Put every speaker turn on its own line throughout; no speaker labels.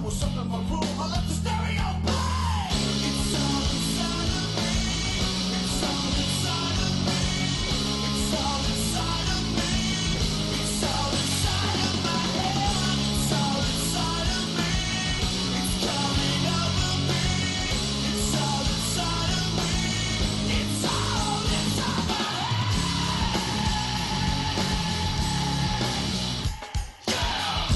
will shut up my room. I left the stereo play. It's all inside of me. It's all inside of me. It's all inside of me. It's all inside of my head. It's all inside of me. It's coming over me. It's all inside of me. It's all inside my head. Yeah.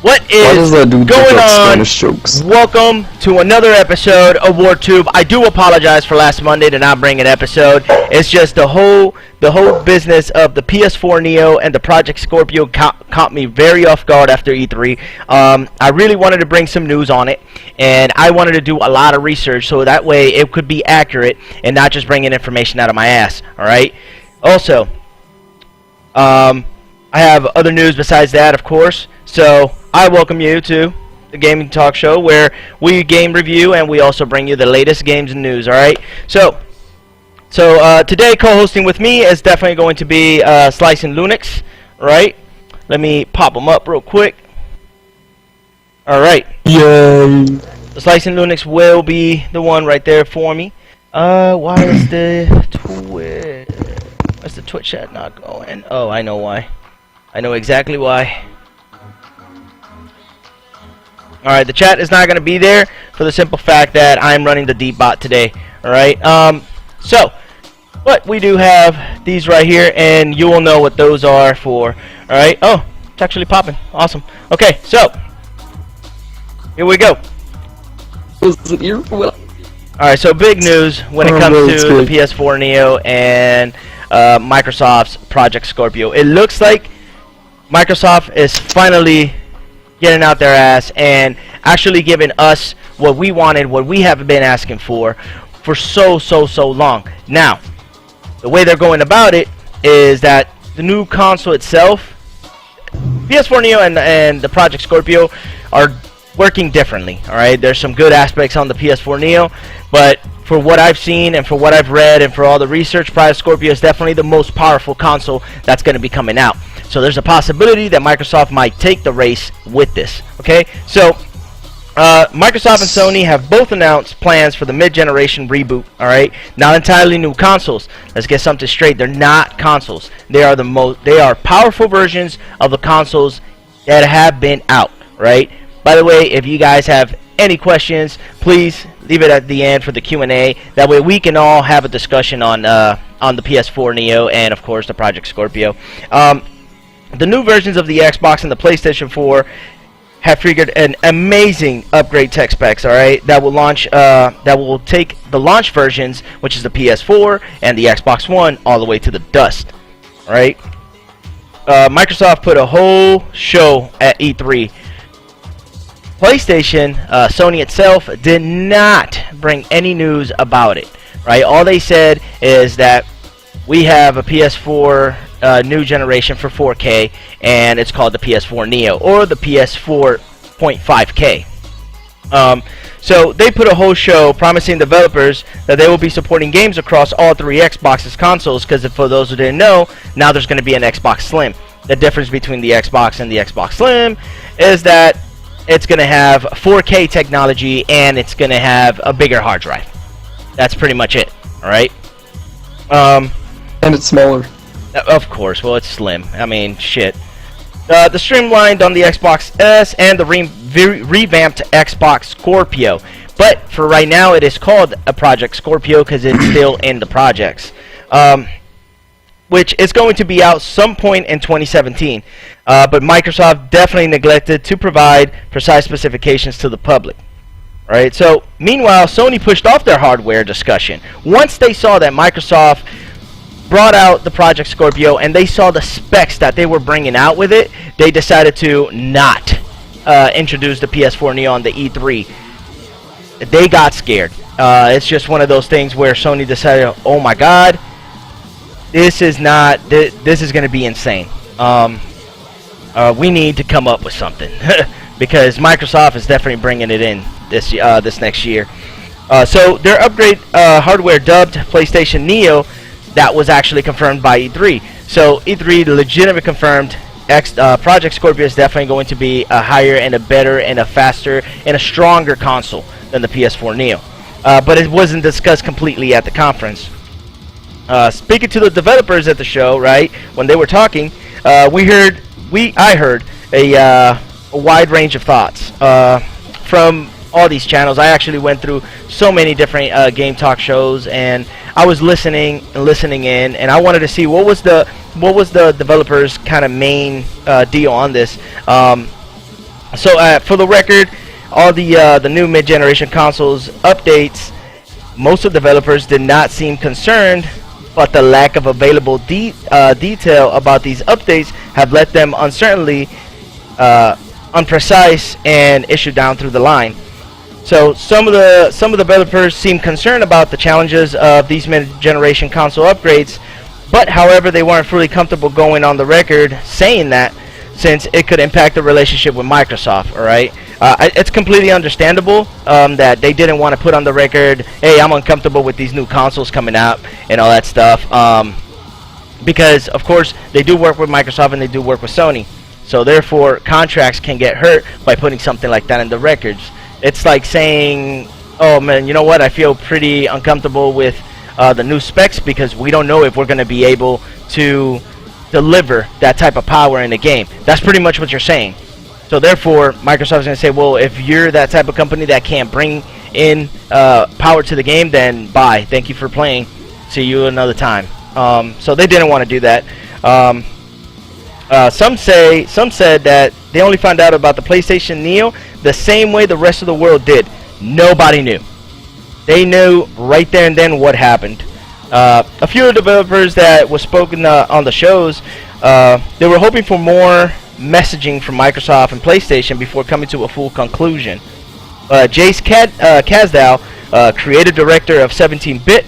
What is going on? Welcome to another episode of WarTube. I do apologize for last Monday to not bring an episode. It's just the whole business of the PS4 Neo and the Project Scorpio caught me very off guard after E3. I really wanted to bring some news on it, and I wanted to do a lot of research so that way it could be accurate and not just bringing information out of my ass. All right. Also, I have other news besides that, of course. So I welcome you to the gaming talk show where we game review and we also bring you the latest games and news. All right. So today co-hosting with me is definitely going to be Slice and Lunix. Right. Let me pop them up real quick. All right. Yay. Slice and Lunix will be the one right there for me. Why is the Twitch chat not going? Oh, I know why. I know exactly why. Alright, the chat is not going to be there for the simple fact that I'm running the deep bot today. Alright, but we do have these right here, and you will know what those are for. Alright, oh, it's actually popping. Awesome. Okay, so, here we go. Alright, so big news when it comes to the PS4 Neo and Microsoft's Project Scorpio. It looks like Microsoft is finally getting out their ass and actually giving us what we wanted, what we have been asking for so long. Now, the way they're going about it is that the new console itself, PS4 Neo and the Project Scorpio, are working differently. All right, there's some good aspects on the PS4 Neo, but for what I've seen and for what I've read and for all the research, Project Scorpio is definitely the most powerful console that's going to be coming out. So there's a possibility that Microsoft might take the race with this. Okay, so Microsoft and Sony have both announced plans for the mid-generation reboot. All right, not entirely new consoles. Let's get something straight. They're not consoles. They are They are powerful versions of the consoles that have been out. Right. By the way, if you guys have any questions, please leave it at the end for the Q&A. That way we can all have a discussion on the PS4 Neo and of course the Project Scorpio. The new versions of the Xbox and the PlayStation 4 have figured an amazing upgrade tech specs. All right, that will launch. That will take the launch versions, which is the PS4 and the Xbox One, all the way to the dust. All right. Microsoft put a whole show at E3. PlayStation, Sony itself did not bring any news about it. Right. All they said is that we have a PS4 new generation for 4K, and it's called the PS4 Neo or the PS4.5K. So they put a whole show promising developers that they will be supporting games across all three Xbox's consoles, because for those who didn't know, now there's going to be an Xbox Slim. The difference between the Xbox and the Xbox Slim is that it's going to have 4K technology and it's going to have a bigger hard drive. That's pretty much it. All right.
And it's smaller.
Of course. Well, it's slim. I mean, shit. The streamlined on the Xbox S and the revamped Xbox Scorpio. But for right now, it is called a Project Scorpio because it's still in the projects. Which is going to be out some point in 2017. But Microsoft definitely neglected to provide precise specifications to the public. Right. So, meanwhile, Sony pushed off their hardware discussion. Once they saw that Microsoft brought out the Project Scorpio and they saw the specs that they were bringing out with it, they decided to not introduce the PS4 Neo on the E3. They got scared. It's just one of those things where Sony decided, oh my god, this is going to be insane. We need to come up with something because Microsoft is definitely bringing it in this next year. So their upgrade hardware dubbed PlayStation Neo, that was actually confirmed by E3. So E3 legitimately confirmed Project Scorpio is definitely going to be a higher and a better and a faster and a stronger console than the PS4 Neo. But it wasn't discussed completely at the conference. Speaking to the developers at the show, right, when they were talking, I heard a wide range of thoughts from all these channels. I actually went through so many different game talk shows, and I was listening in, and I wanted to see what was the developers' kind of main deal on this. So for the record, all the new mid-generation consoles updates, most of the developers did not seem concerned, but the lack of available detail about these updates have left them uncertainly unprecise and issued down through the line. So some of the developers seem concerned about the challenges of these mid-generation console upgrades, but however they weren't fully comfortable going on the record saying that, since it could impact the relationship with Microsoft. All right, it's completely understandable that they didn't want to put on the record, hey, I'm uncomfortable with these new consoles coming out and all that stuff, because of course they do work with Microsoft and they do work with Sony, so therefore contracts can get hurt by putting something like that in the records. It's like saying, oh man, you know what, I feel pretty uncomfortable with the new specs because we don't know if we're going to be able to deliver that type of power in the game. That's pretty much what you're saying. So therefore Microsoft's going to say, well, if you're that type of company that can't bring in power to the game, then bye, thank you for playing, see you another time. So they didn't want to do that. Some said that they only found out about the PlayStation Neo the same way the rest of the world did. Nobody knew. They knew right there and then what happened. A few of the developers that was spoken on the shows, they were hoping for more messaging from Microsoft and PlayStation before coming to a full conclusion. Jace Kasdal, creative director of 17-Bit,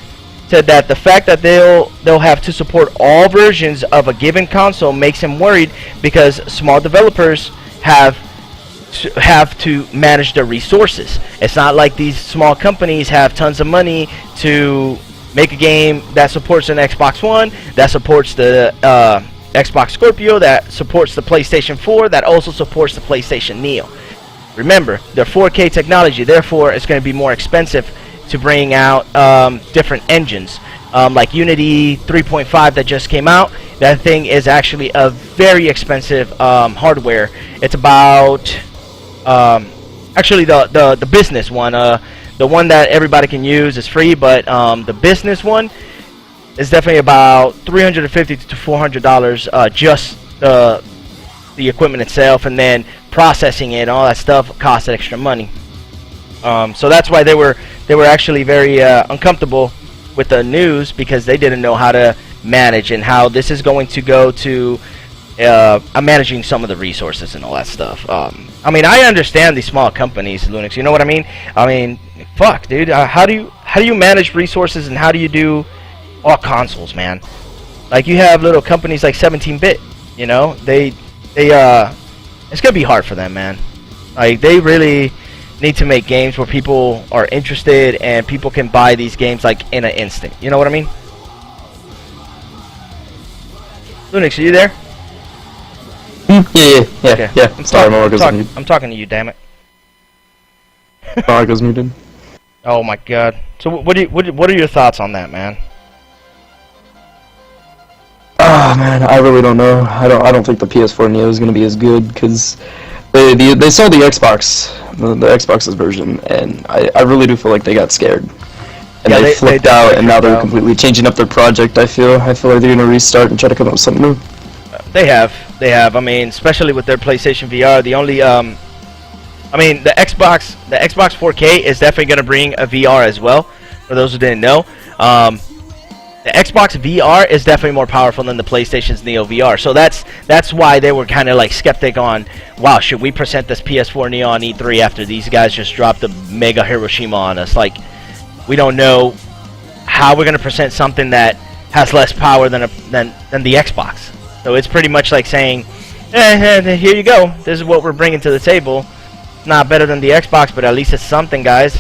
said that the fact that they'll have to support all versions of a given console makes him worried because small developers have to manage their resources. It's not like these small companies have tons of money to make a game that supports an Xbox One, that supports the Xbox Scorpio, that supports the PlayStation 4, that also supports the PlayStation Neo. Remember, they're 4K technology, therefore it's going to be more expensive to bring out different engines. Like Unity 3.5 that just came out, that thing is actually a very expensive hardware. It's about actually the business one, the one that everybody can use is free, but the business one is definitely about $350 to $400 just the equipment itself, and then processing it and all that stuff costs extra money. So that's why they were actually very uncomfortable with the news, because they didn't know how to manage and how this is going to go to managing some of the resources and all that stuff. I mean, I understand these small companies, Linux. You know what I mean? I mean, fuck, dude. How do you manage resources, and how do you do all consoles, man? Like, you have little companies like 17-Bit. You know, it's gonna be hard for them, man. Like, they really need to make games where people are interested and people can buy these games like in an instant. You know what I mean? Linux, are you there?
Yeah.
Okay.
Yeah.
I'm talking to you, damn it.
Marco's muted.
Oh my god. So what are your thoughts on that, man?
Ah, man, I really don't know. I don't think the PS4 Neo is gonna be as good, because they saw the Xbox, the Xbox's version, and I really do feel like they got scared. And
Yeah,
they flipped out, and now they're
out.
completely changing up their project. I feel like they're gonna restart and try to come up with something new.
They have. I mean, especially with their PlayStation VR. The only I mean, the Xbox 4K is definitely going to bring a VR as well. For those who didn't know, the Xbox VR is definitely more powerful than the PlayStation's Neo VR. So that's why they were kind of like skeptic on, wow, should we present this PS4 Neo on E3 after these guys just dropped the mega Hiroshima on us? Like, we don't know how we're going to present something that has less power than the Xbox. So it's pretty much like saying, here you go. This is what we're bringing to the table. Not better than the Xbox, but at least it's something, guys.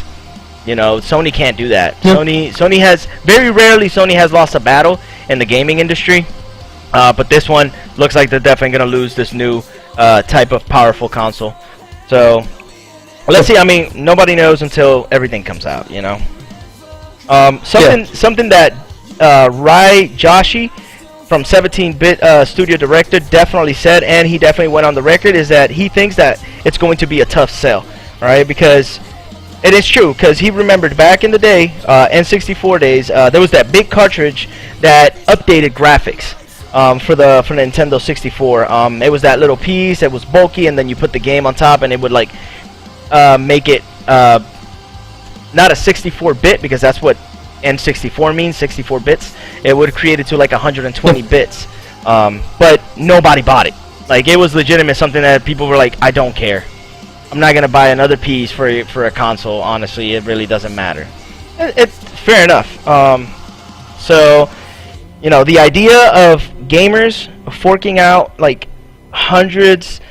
You know, Sony can't do that.
Yep.
Sony has, very rarely Sony has lost a battle in the gaming industry. But this one looks like they're definitely going to lose this new type of powerful console. So let's see. I mean, nobody knows until everything comes out, you know. Something that Rai Joshi from 17-Bit studio director definitely said, and he definitely went on the record, is that he thinks that it's going to be a tough sell, right? Because it is true, because he remembered back in the day, N64 days, there was that big cartridge that updated graphics. for the Nintendo 64. It was that little piece. It was bulky, and then you put the game on top, and it would like make it not a 64-bit, because that's what N64 means, 64 bits. It would create it to like 120 bits. But nobody bought it. Like, it was legitimate, something that people were like, I don't care. I'm not gonna buy another piece for a console. Honestly, it really doesn't matter. It's fair enough. So, you know, the idea of gamers forking out like hundreds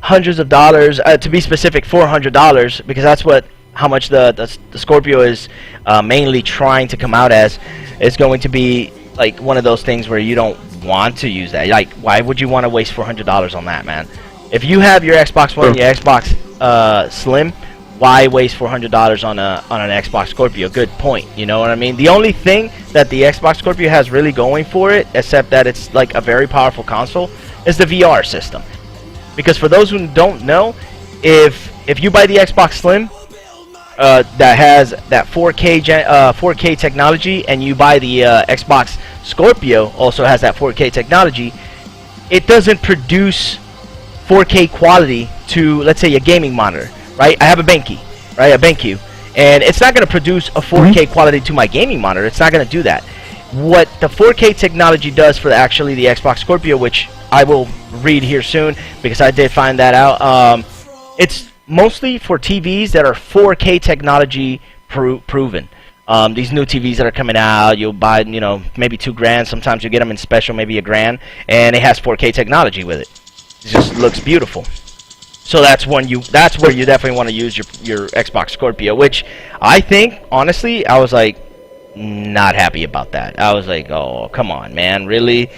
of dollars, to be specific, $400, because that's how much the Scorpio is mainly trying to come out as, is going to be like one of those things where you don't want to use that. Like, why would you want to waste $400 on that, man? If you have your Xbox One, your Xbox Slim, why waste $400 on an Xbox Scorpio? Good point. You know what I mean? The only thing that the Xbox Scorpio has really going for it, except that it's like a very powerful console, is the VR system. Because for those who don't know, if you buy the Xbox Slim that has that 4K technology, and you buy the Xbox Scorpio, also has that 4K technology, it doesn't produce 4K quality to, let's say, a gaming monitor, right? I have a BenQ, right? A BenQ, and it's not going to produce a 4K quality to my gaming monitor. It's not going to do that. What the 4K technology does for actually the Xbox Scorpio, which I will read here soon because I did find that out, it's mostly for TVs that are 4K technology proven. These new TVs that are coming out, you'll buy, you know, maybe $2,000. Sometimes you get them in special, maybe $1,000, and it has 4K technology with it. It just looks beautiful. So that's where you definitely want to use your Xbox Scorpio, which I think, honestly, I was like not happy about that. I was like, oh, come on, man, really?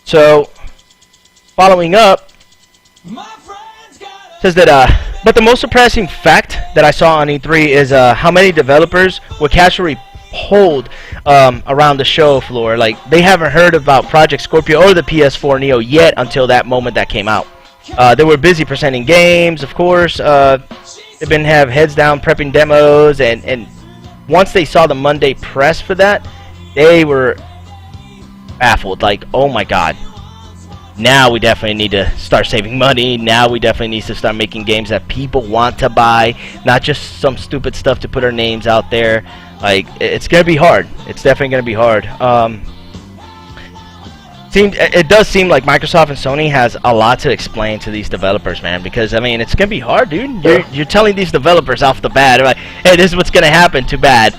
So following up, says that but the most surprising fact that I saw on E3 is how many developers were casually polled around the show floor. Like, they haven't heard about Project Scorpio or the PS4 Neo yet until that moment that came out. They were busy presenting games, of course. They've been heads down prepping demos, and once they saw the Monday press for that, they were baffled. Like, oh my god. Now we definitely need to start saving money. Now we definitely need to start making games that people want to buy, not just some stupid stuff to put our names out there. Like, it's gonna be hard. It's definitely gonna be hard. It does seem like Microsoft and Sony has a lot to explain to these developers, man. Because I mean, it's gonna be hard, dude. You're telling these developers off the bat, like, hey, this is what's gonna happen. Too bad.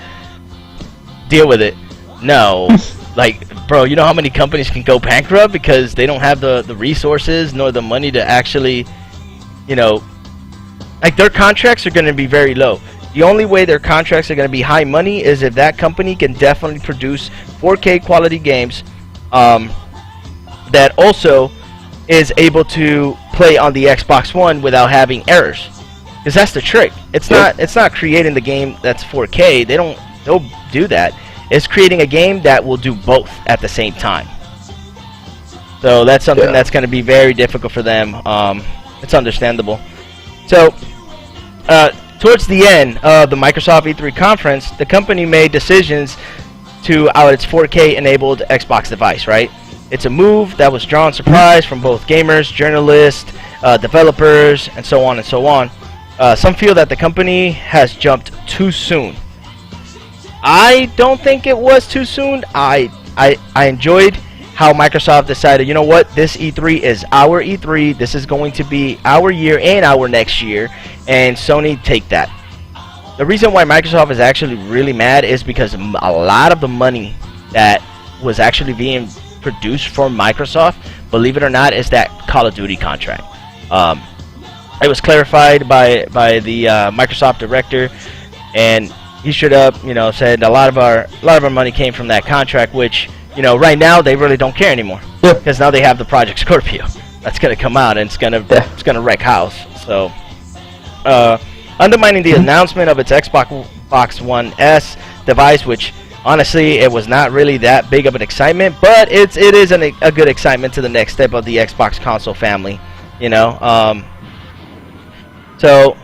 Deal with it. No. Like, bro, you know how many companies can go bankrupt because they don't have the resources nor the money to actually, you know, like, their contracts are going to be very low. The only way their contracts are going to be high money is if that company can definitely produce 4K quality games that also is able to play on the Xbox One without having errors. Because that's the trick. It's not creating the game that's 4K. They'll do that. It's creating a game that will do both at the same time. So that's something that's going to be very difficult for them. It's understandable. So, towards the end of the Microsoft E3 conference, the company made decisions to out its 4K-enabled Xbox device, right? It's a move that was drawn surprise from both gamers, journalists, developers, and so on and so on. Some feel that the company has jumped too soon. I don't think it was too soon. I enjoyed how Microsoft decided, you know what, this E3 is our E3. This is going to be our year and our next year, and Sony take that. The reason why Microsoft is actually really mad is because a lot of the money that was actually being produced for Microsoft, believe it or not, is that Call of Duty contract. It was clarified by the Microsoft director, and he stood up, you know, said a lot of our money came from that contract, which, you know, right now they really don't care anymore, because now they have the Project Scorpio that's gonna come out, and it's gonna wreck house. So, undermining the announcement of its Xbox One S device, which honestly it was not really that big of an excitement, but it is a good excitement to the next step of the Xbox console family, you know. So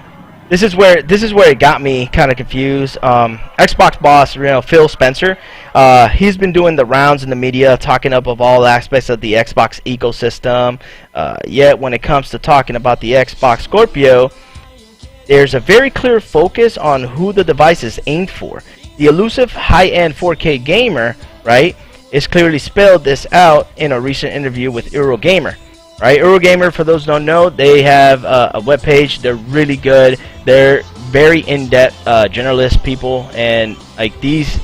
this is where it got me kind of confused. Xbox boss, Phil Spencer, he's been doing the rounds in the media, talking up of all aspects of the Xbox ecosystem. Yet when it comes to talking about the Xbox Scorpio, there's a very clear focus on who the device is aimed for. The elusive high-end 4K gamer, right, is clearly spelled this out in a recent interview with Eurogamer. Right, Eurogamer, for those who don't know, they have a webpage. They're really good. They're very in-depth generalist people, and like these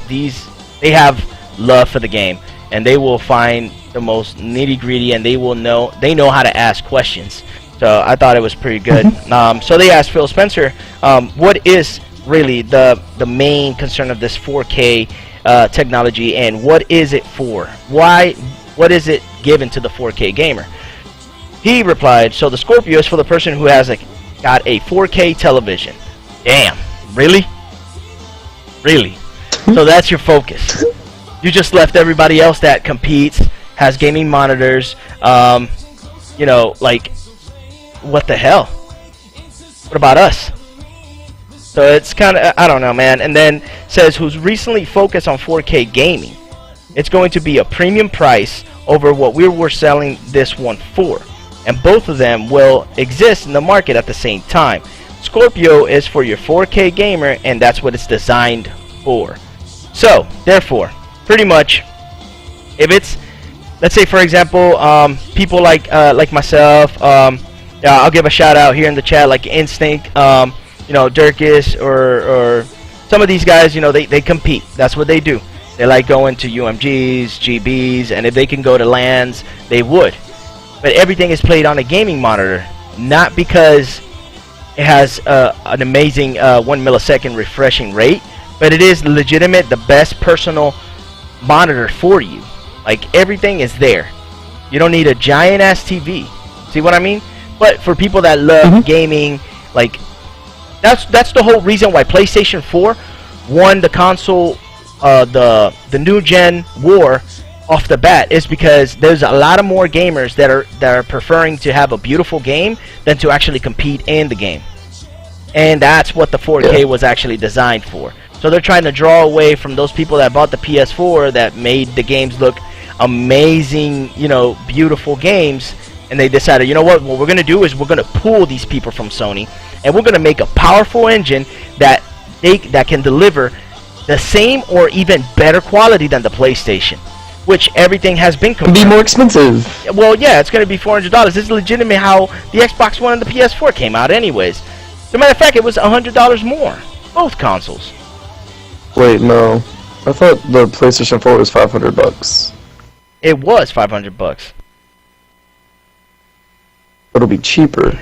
they have love for the game, and they will find the most nitty-gritty, and they know how to ask questions. So I thought it was pretty good. So they asked Phil Spencer, what is really the main concern of this 4K technology, and what is it for? What is it given to the 4K gamer? He replied, so the Scorpio is for the person who has got a 4K television. Damn, really? Really? So that's your focus. You just left everybody else that competes, has gaming monitors, like, what the hell? What about us? So it's kind of, I don't know, man. And then says, who's recently focused on 4K gaming. It's going to be a premium price over what we were selling this one for. And both of them will exist in the market at the same time. Scorpio is for your 4K gamer, and that's what it's designed for. So, therefore, pretty much, if it's, let's say for example, people like myself, I'll give a shout out here in the chat, like Instinct, Dirkus, or some of these guys, they compete. That's what they do. They like going to UMGs, GBs, and if they can go to LANs, they would. But everything is played on a gaming monitor, not because it has an amazing 1 millisecond refreshing rate, but it is legitimate the best personal monitor for you. Like, everything is there. You don't need a giant ass TV. See what I mean? But for people that love gaming, like, that's the whole reason why PlayStation 4 won the console, the new gen war off the bat, is because there's a lot of more gamers that are preferring to have a beautiful game than to actually compete in the game. And that's what the 4K was actually designed for. So they're trying to draw away from those people that bought the PS4 that made the games look amazing, beautiful games, and they decided, what we're going to do is we're going to pull these people from Sony, and we're going to make a powerful engine that can deliver the same or even better quality than the PlayStation, which everything has been confirmed.
Be more expensive.
Well, yeah, it's going to be $400. This is legitimate how the Xbox One and the PS4 came out anyways. As a matter of fact, it was $100 more, both consoles.
Wait, no. I thought the PlayStation 4 was $500.
It was $500.
It'll be cheaper.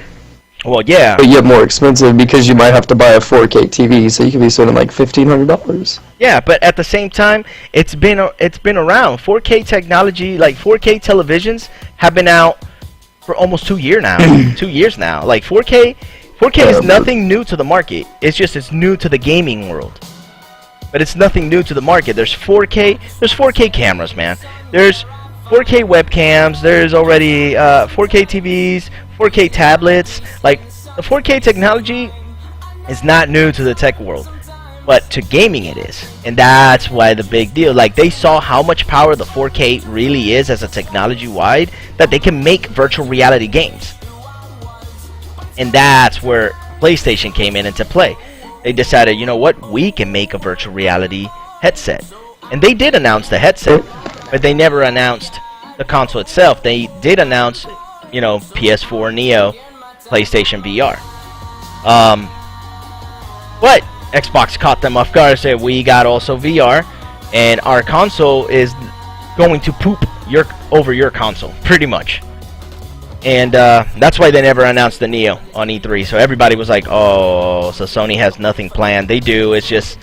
Well, yeah.
But yet more expensive because you might have to buy a 4K TV, so you could be spending like $1,500.
Yeah, but at the same time, it's been around. 4K technology, like 4K televisions, have been out for almost 2 years now. 2 years now. Like 4K is nothing new to the market. It's new to the gaming world. But it's nothing new to the market. There's 4K cameras, man. There's 4K webcams. There's already 4K TVs, 4K tablets. Like, the 4K technology is not new to the tech world, but to gaming it is. And that's why the big deal. Like, they saw how much power the 4K really is as a technology wide, that they can make virtual reality games. And that's where PlayStation came into play. They decided, we can make a virtual reality headset. And they did announce the headset, but they never announced the console itself. They did announce, PS4 Neo, PlayStation VR. But Xbox caught them off guard and said, we got also VR, and our console is going to poop over your console, pretty much. And that's why they never announced the Neo on E3. So everybody was like, oh, so Sony has nothing planned. They do. It's just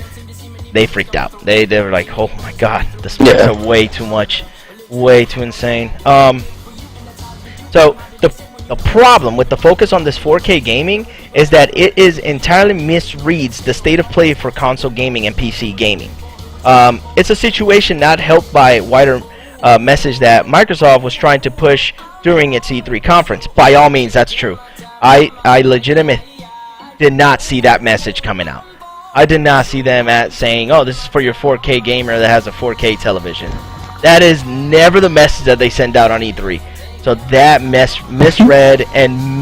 they freaked out. They were like, oh my god, the specs are way too much, way too insane. So the problem with the focus on this 4K gaming is that it is entirely misreads the state of play for console gaming and PC gaming. It's a situation not helped by wider message that Microsoft was trying to push during its E3 conference. By all means, that's true. I legitimately did not see that message coming out. I did not see them saying, "Oh, this is for your 4K gamer that has a 4K television." That is never the message that they send out on E3. So that misread and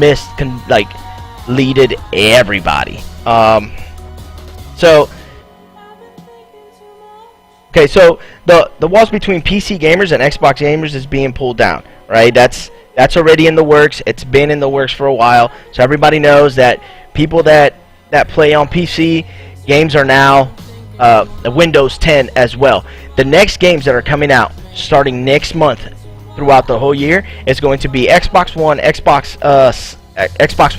leaded everybody. Okay, so the walls between PC gamers and Xbox gamers is being pulled down, right? That's already in the works. It's been in the works for a while. So everybody knows that people that play on PC games are now Windows 10 as well. The next games that are coming out starting next month throughout the whole year is going to be Xbox One, Xbox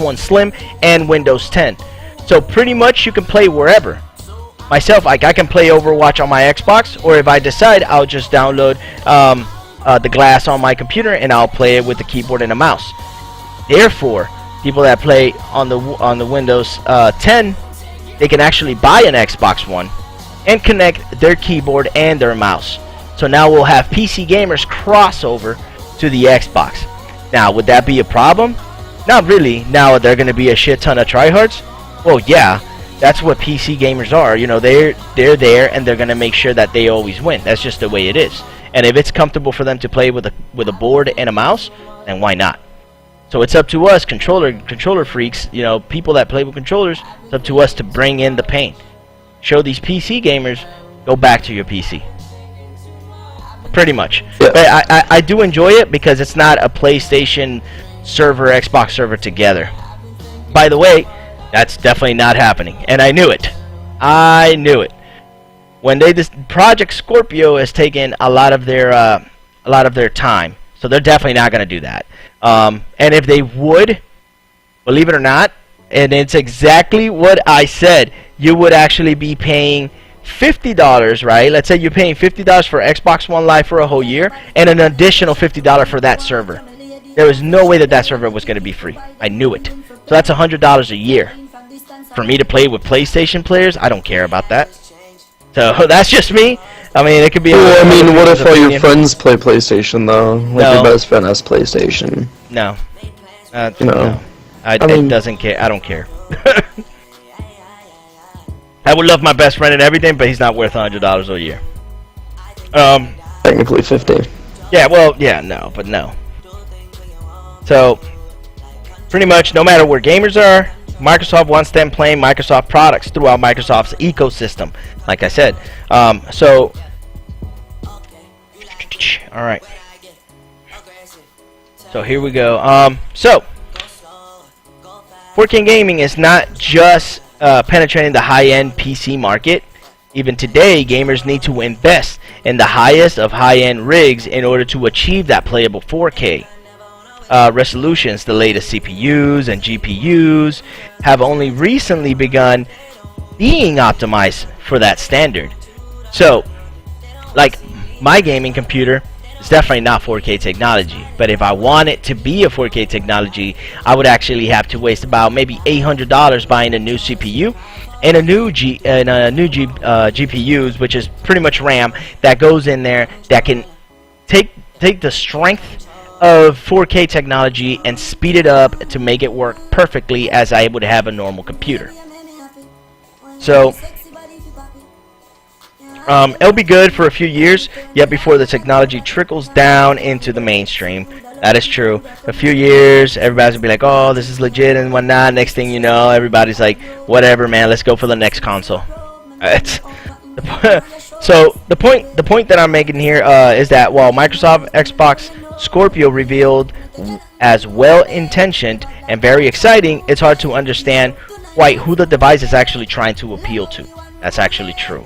One Slim, and Windows 10. So pretty much you can play wherever. Myself, I can play Overwatch on my Xbox, or if I decide, I'll just download the Glass on my computer and I'll play it with the keyboard and a mouse. Therefore, people that play on the Windows 10, they can actually buy an Xbox One and connect their keyboard and their mouse. So now we'll have PC gamers crossover to the Xbox. Now, would that be a problem? Not really. Now, they're going to be a shit ton of tryhards? Well, yeah. That's what PC gamers are. You know, they're there and they're going to make sure that they always win. That's just the way it is. And if it's comfortable for them to play with a board and a mouse, then why not? So it's up to us, controller freaks, you know, people that play with controllers, it's up to us to bring in the pain. Show these PC gamers, go back to your PC. Pretty much.
Yeah.
But I do enjoy it because it's not a PlayStation server, Xbox server together. By the way, that's definitely not happening, and I knew it. I knew it. When this Project Scorpio has taken a lot of their time, so they're definitely not going to do that. And if they would, believe it or not, and it's exactly what I said, you would actually be paying $50, right? Let's say you're paying $50 for Xbox One Live for a whole year, and an additional $50 for that server. There was no way that server was going to be free. I knew it. So that's $100 a year. For me to play with PlayStation players, I don't care about that. So that's just me. I mean, it could be.
Well, I mean, what if all your friends play PlayStation though? Like your best friend has PlayStation.
No.
No.
I mean, doesn't care. I don't care. I would love my best friend and everything, but he's not worth $100 a year.
Technically 50.
Yeah. Well. Yeah. No. But no. So, pretty much, no matter where gamers are, Microsoft wants them playing Microsoft products throughout Microsoft's ecosystem. Like I said, so, all right. So here we go. So, 4K gaming is not just penetrating the high-end PC market. Even today, gamers need to invest in the highest of high-end rigs in order to achieve that playable 4K. Resolutions. The latest CPUs and GPUs have only recently begun being optimized for that standard. So, like, my gaming computer is definitely not 4K technology, but if I want it to be a 4K technology, I would actually have to waste about maybe $800 buying a new CPU and a new GPUs, which is pretty much RAM that goes in there that can take the strength of 4K technology and speed it up to make it work perfectly as I would have a normal computer. So it'll be good for a few years yet before the technology trickles down into the mainstream. That is true. A few years, everybody's gonna be like, oh, this is legit and whatnot. Next thing you know, everybody's like, whatever, man, let's go for the next console. So the point that I'm making here is that while Microsoft Xbox Scorpio revealed as well-intentioned and very exciting, it's hard to understand quite who the device is actually trying to appeal to. That's actually true.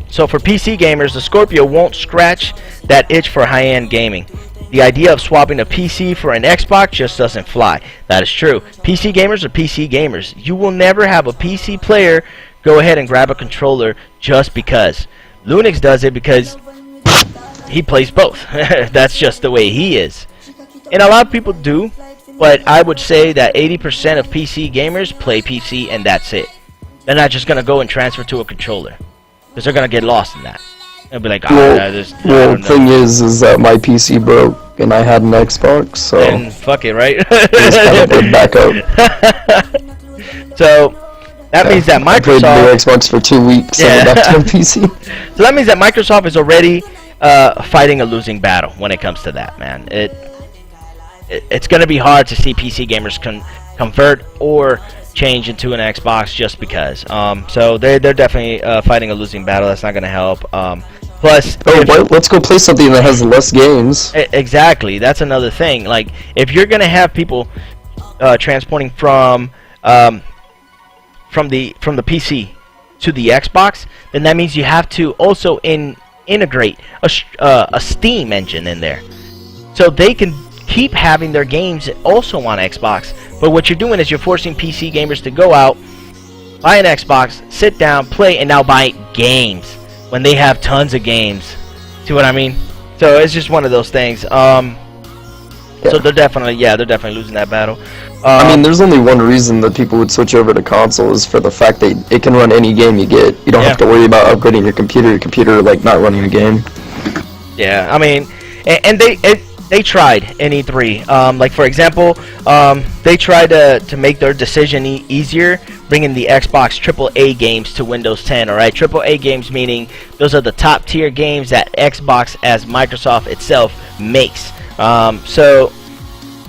So for PC gamers, the Scorpio won't scratch that itch for high-end gaming. The idea of swapping a PC for an Xbox just doesn't fly. That is true. PC gamers are PC gamers. You will never have a PC player go ahead and grab a controller just because. Lunix does it because he plays both. That's just the way he is. And a lot of people do, but I would say that 80% of PC gamers play PC and that's it. They're not just going to go and transfer to a controller, because they're going to get lost in that. They'll be like,
the thing is that my PC broke and I had an Xbox, so...
And fuck it, right?
Just kind of back up.
So that means that
I played the
Microsoft.
Xbox for 2 weeks.
Yeah.
Yeah. Back to PC.
So that means that Microsoft is already fighting a losing battle when it comes to that, man. It's going to be hard to see PC gamers convert or change into an Xbox just because. So they're definitely fighting a losing battle. That's not going to help. Plus,
Let's go play something that has less games.
Exactly. That's another thing. Like, if you're going to have people transporting from the PC to the Xbox, then that means you have to also integrate a Steam engine in there, so they can keep having their games also on Xbox. But what you're doing is you're forcing PC gamers to go out, buy an Xbox, sit down, play, and now buy games when they have tons of games. See what I mean? So it's just one of those things. So they're definitely losing that battle.
I mean, there's only one reason that people would switch over to console is for the fact that it can run any game you get. You don't have to worry about upgrading your computer like not running a game.
Yeah, I mean, and they tried in E3. Like, for example, they tried to make their decision easier, bringing the Xbox AAA games to Windows 10. All right, AAA games meaning those are the top tier games that Xbox, as Microsoft itself, makes. So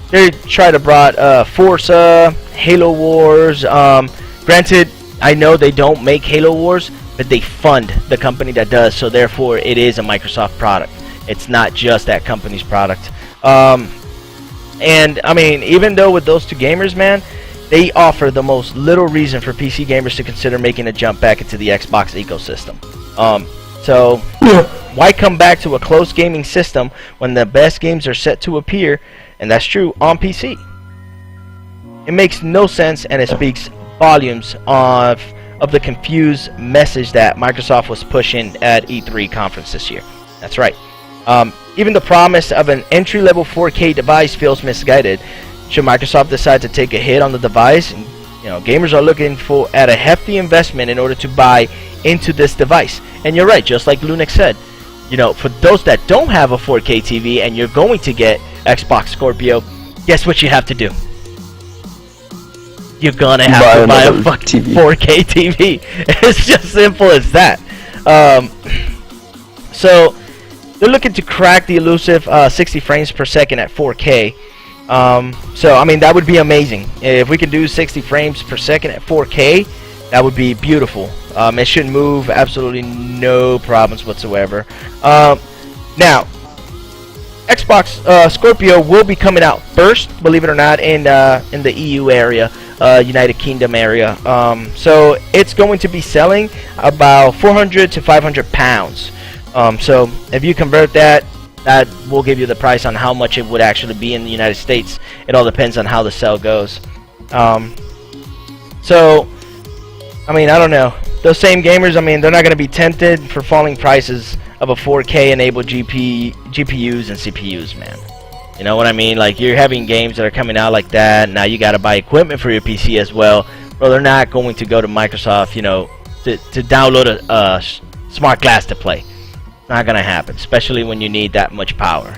they tried to brought Forza, Halo Wars. Granted, I know they don't make Halo Wars, but they fund the company that does, so therefore it is a Microsoft product. It's not just that company's product. And I mean, even though with those two gamers, man, they offer the most little reason for PC gamers to consider making a jump back into the Xbox ecosystem. So why come back to a closed gaming system when the best games are set to appear, and that's true, on PC? It makes no sense, and it speaks volumes of the confused message that Microsoft was pushing at E3 conference this year. That's right. Even the promise of an entry-level 4K device feels misguided. Should Microsoft decide to take a hit on the device, gamers are looking at a hefty investment in order to buy into this device. And you're right, just like Lunax said, for those that don't have a 4K TV and you're going to get Xbox Scorpio, guess what you have to do? You're gonna have to buy a fucking 4K TV. It's just simple as that. So they're looking to crack the elusive 60 frames per second at 4K. So I mean, that would be amazing if we could do 60 frames per second at 4K. That would be beautiful. It should move absolutely no problems whatsoever. Now, Xbox Scorpio will be coming out first, believe it or not, in the EU area, United Kingdom area. So it's going to be selling about 400 to 500 pounds. So if you convert that will give you the price on how much it would actually be in the United States. It all depends on how the sale goes. So, I mean, I don't know. Those same gamers, I mean, they're not going to be tempted for falling prices of a 4K enabled GPUs and CPUs, man. You know what I mean? Like, you're having games that are coming out like that. Now you got to buy equipment for your PC as well. Bro, they're not going to go to Microsoft, to download a smart glass to play. Not gonna happen, especially when you need that much power.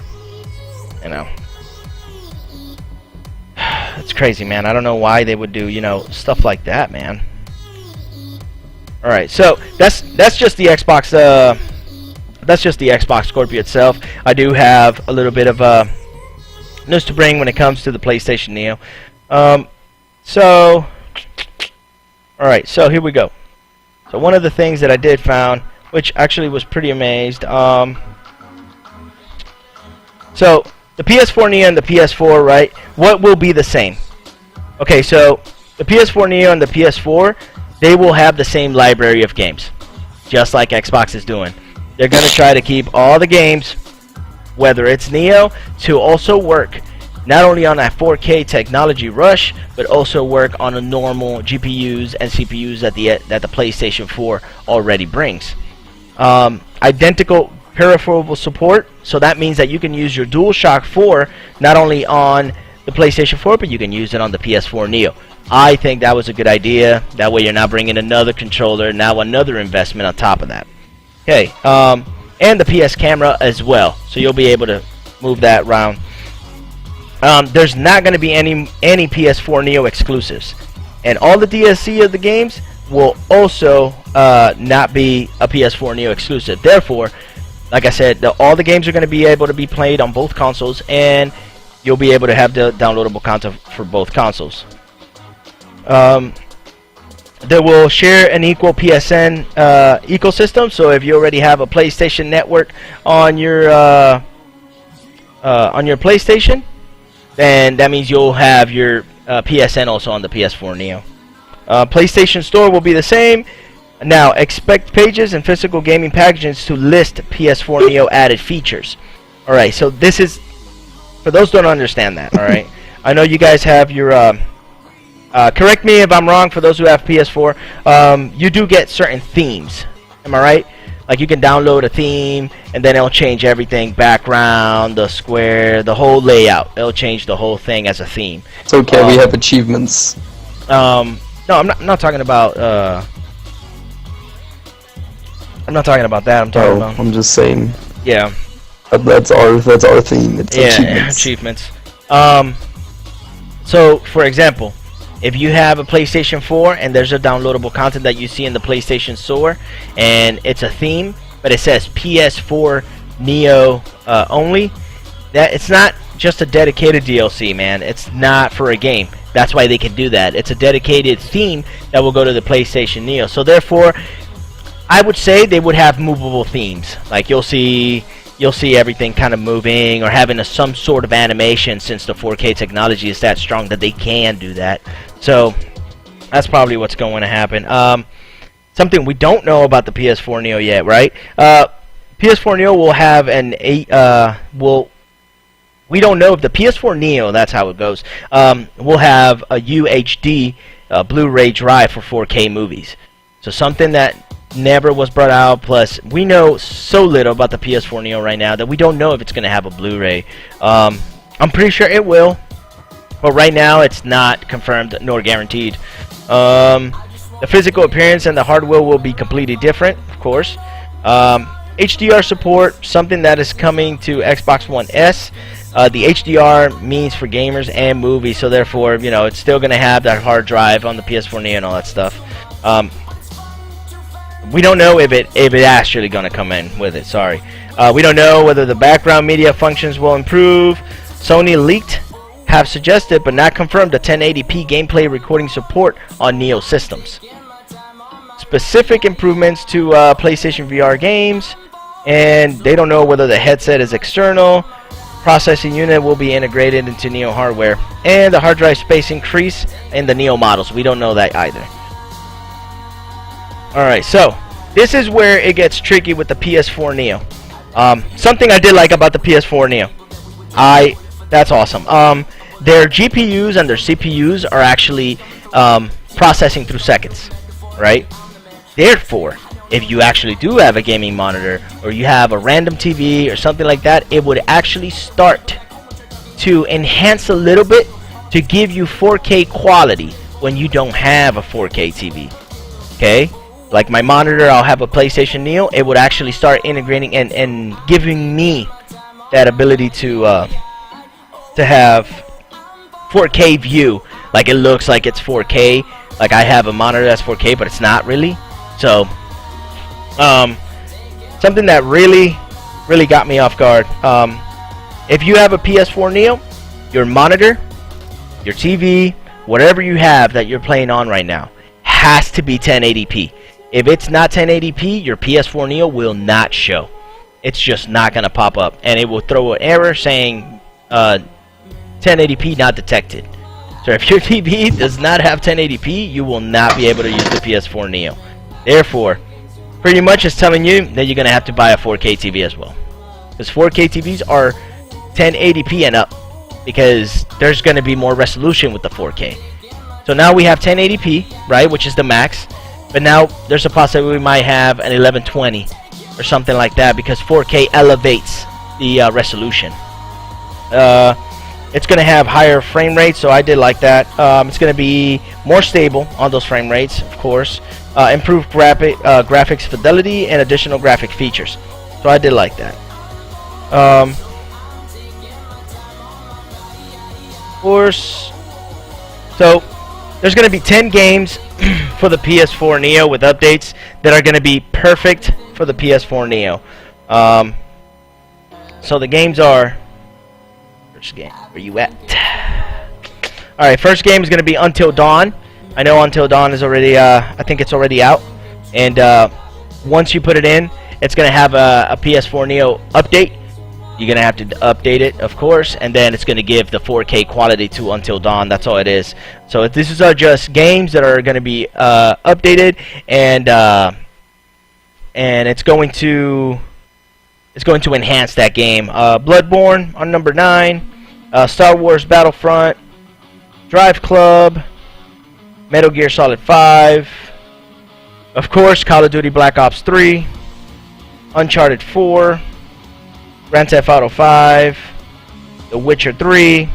It's crazy, man. I don't know why they would do, stuff like that, man. All right, so that's just the Xbox. That's just the Xbox Scorpio itself. I do have a little bit of news to bring when it comes to the PlayStation Neo. So, all right, so here we go. So one of the things that I did found, which actually was pretty amazed. So the PS4 Neo and the PS4, right? What will be the same? Okay, so the PS4 Neo and the PS4, they will have the same library of games, just like Xbox is doing. They're going to try to keep all the games, whether it's Neo, to also work not only on that 4K technology rush, but also work on the normal GPUs and CPUs that the PlayStation 4 already brings. Identical peripheral support, so that means that you can use your DualShock 4 not only on the PlayStation 4, but you can use it on the PS4 Neo. I think that was a good idea. That way you're not bringing another controller, now another investment on top of that. Okay, and the PS camera as well, so you'll be able to move that around. There's not going to be any PS4 Neo exclusives. and all the DLC of the games will also not be a PS4 Neo exclusive. Therefore, like I said, all the games are going to be able to be played on both consoles, and you'll be able to have the downloadable content for both consoles. They will share an equal PSN ecosystem. So if you already have a PlayStation Network on your PlayStation, then that means you'll have your PSN also on the PS4 Neo. PlayStation Store will be the same. Now, expect pages and physical gaming packages to list PS4 Neo added features. Alright, so this is, for those who don't understand that, alright? I know you guys have your, correct me if I'm wrong, for those who have PS4, you do get certain themes, am I right? Like you can download a theme, and then it'll change everything, background, the square, the whole layout. It'll change the whole thing as a theme.
It's okay, we have achievements.
No, I'm not talking about, I'm not talking about that. I'm talking about.
I'm just saying.
Yeah.
That's our theme. It's
achievements. So for example, if you have a PlayStation 4 and there's a downloadable content that you see in the PlayStation Store, and it's a theme, but it says PS4 Neo only, that it's not just a dedicated DLC, man. It's not for a game. That's why they can do that. It's a dedicated theme that will go to the PlayStation Neo. So therefore, I would say they would have movable themes. Like you'll see everything kind of moving or having some sort of animation, since the 4K technology is that strong that they can do that. So that's probably what's going to happen. Something we don't know about the PS4 Neo yet, right? PS4 Neo will have an we don't know if the PS4 Neo, that's how it goes, will have a UHD Blu-ray drive for 4K movies. So something that never was brought out. Plus, we know so little about the PS4 Neo right now that we don't know if it's going to have a Blu-ray. I'm pretty sure it will, but right now it's not confirmed nor guaranteed. The physical appearance and the hardware will be completely different, of course. HDR support, something that is coming to Xbox One S. The HDR means for gamers and movies, so therefore, you know, it's still going to have that hard drive on the PS4 Neo and all that stuff. We don't know if it actually going to come in with it. Sorry, we don't know whether the background media functions will improve. Sony leaked, have suggested but not confirmed the 1080p gameplay recording support on Neo systems. Specific improvements to PlayStation VR games, and they don't know whether the headset is external. Processing unit will be integrated into Neo hardware, and the hard drive space increase in the Neo models. We don't know that either. Alright, so this is where it gets tricky with the PS4 Neo. Something I did like about the PS4 Neo. That's awesome. Their GPUs and their CPUs are actually processing through seconds, right? Therefore, if you actually do have a gaming monitor, or you have a random TV or something like that, it would actually start to enhance a little bit to give you 4K quality when you don't have a 4K TV. Okay? Like my monitor, I'll have a PlayStation Neo. It would actually start integrating and giving me that ability to have 4K view. Like it looks like it's 4K. Like I have a monitor that's 4K, but it's not really. So, something that really got me off guard. If you have a PS4 Neo, your monitor, your TV, whatever you have that you're playing on right now, has to be 1080p. If it's not 1080p, your PS4 Neo will not show. It's just not going to pop up, and it will throw an error saying 1080p not detected. So if your TV does not have 1080p, you will not be able to use the PS4 Neo. Therefore, pretty much it's telling you that you're going to have to buy a 4K TV as well. Because 4K TVs are 1080p and up, because there's going to be more resolution with the 4K. So now we have 1080p, right, which is the max. But now there's a possibility we might have an 1120 or something like that, because 4K elevates the resolution. It's going to have higher frame rates, so I did like that. It's going to be more stable on those frame rates, of course. Improved graphics fidelity and additional graphic features. So I did like that. Of course. So there's going to be 10 games for the PS4 Neo with updates that are going to be perfect for the PS4 Neo. So the games are, first game, where you at? Alright, first game is going to be Until Dawn. I know Until Dawn is already, I think it's already out. And once you put it in, it's going to have a PS4 Neo update. You're going to have to update it, of course, and then it's going to give the 4K quality to Until Dawn. That's all it is. So this is just games that are going to be updated, and it's going to enhance that game. Bloodborne on number 9, Star Wars Battlefront, Drive Club, Metal Gear Solid 5, of course, Call of Duty Black Ops 3, Uncharted 4, Grand Theft Auto 5, The Witcher 3,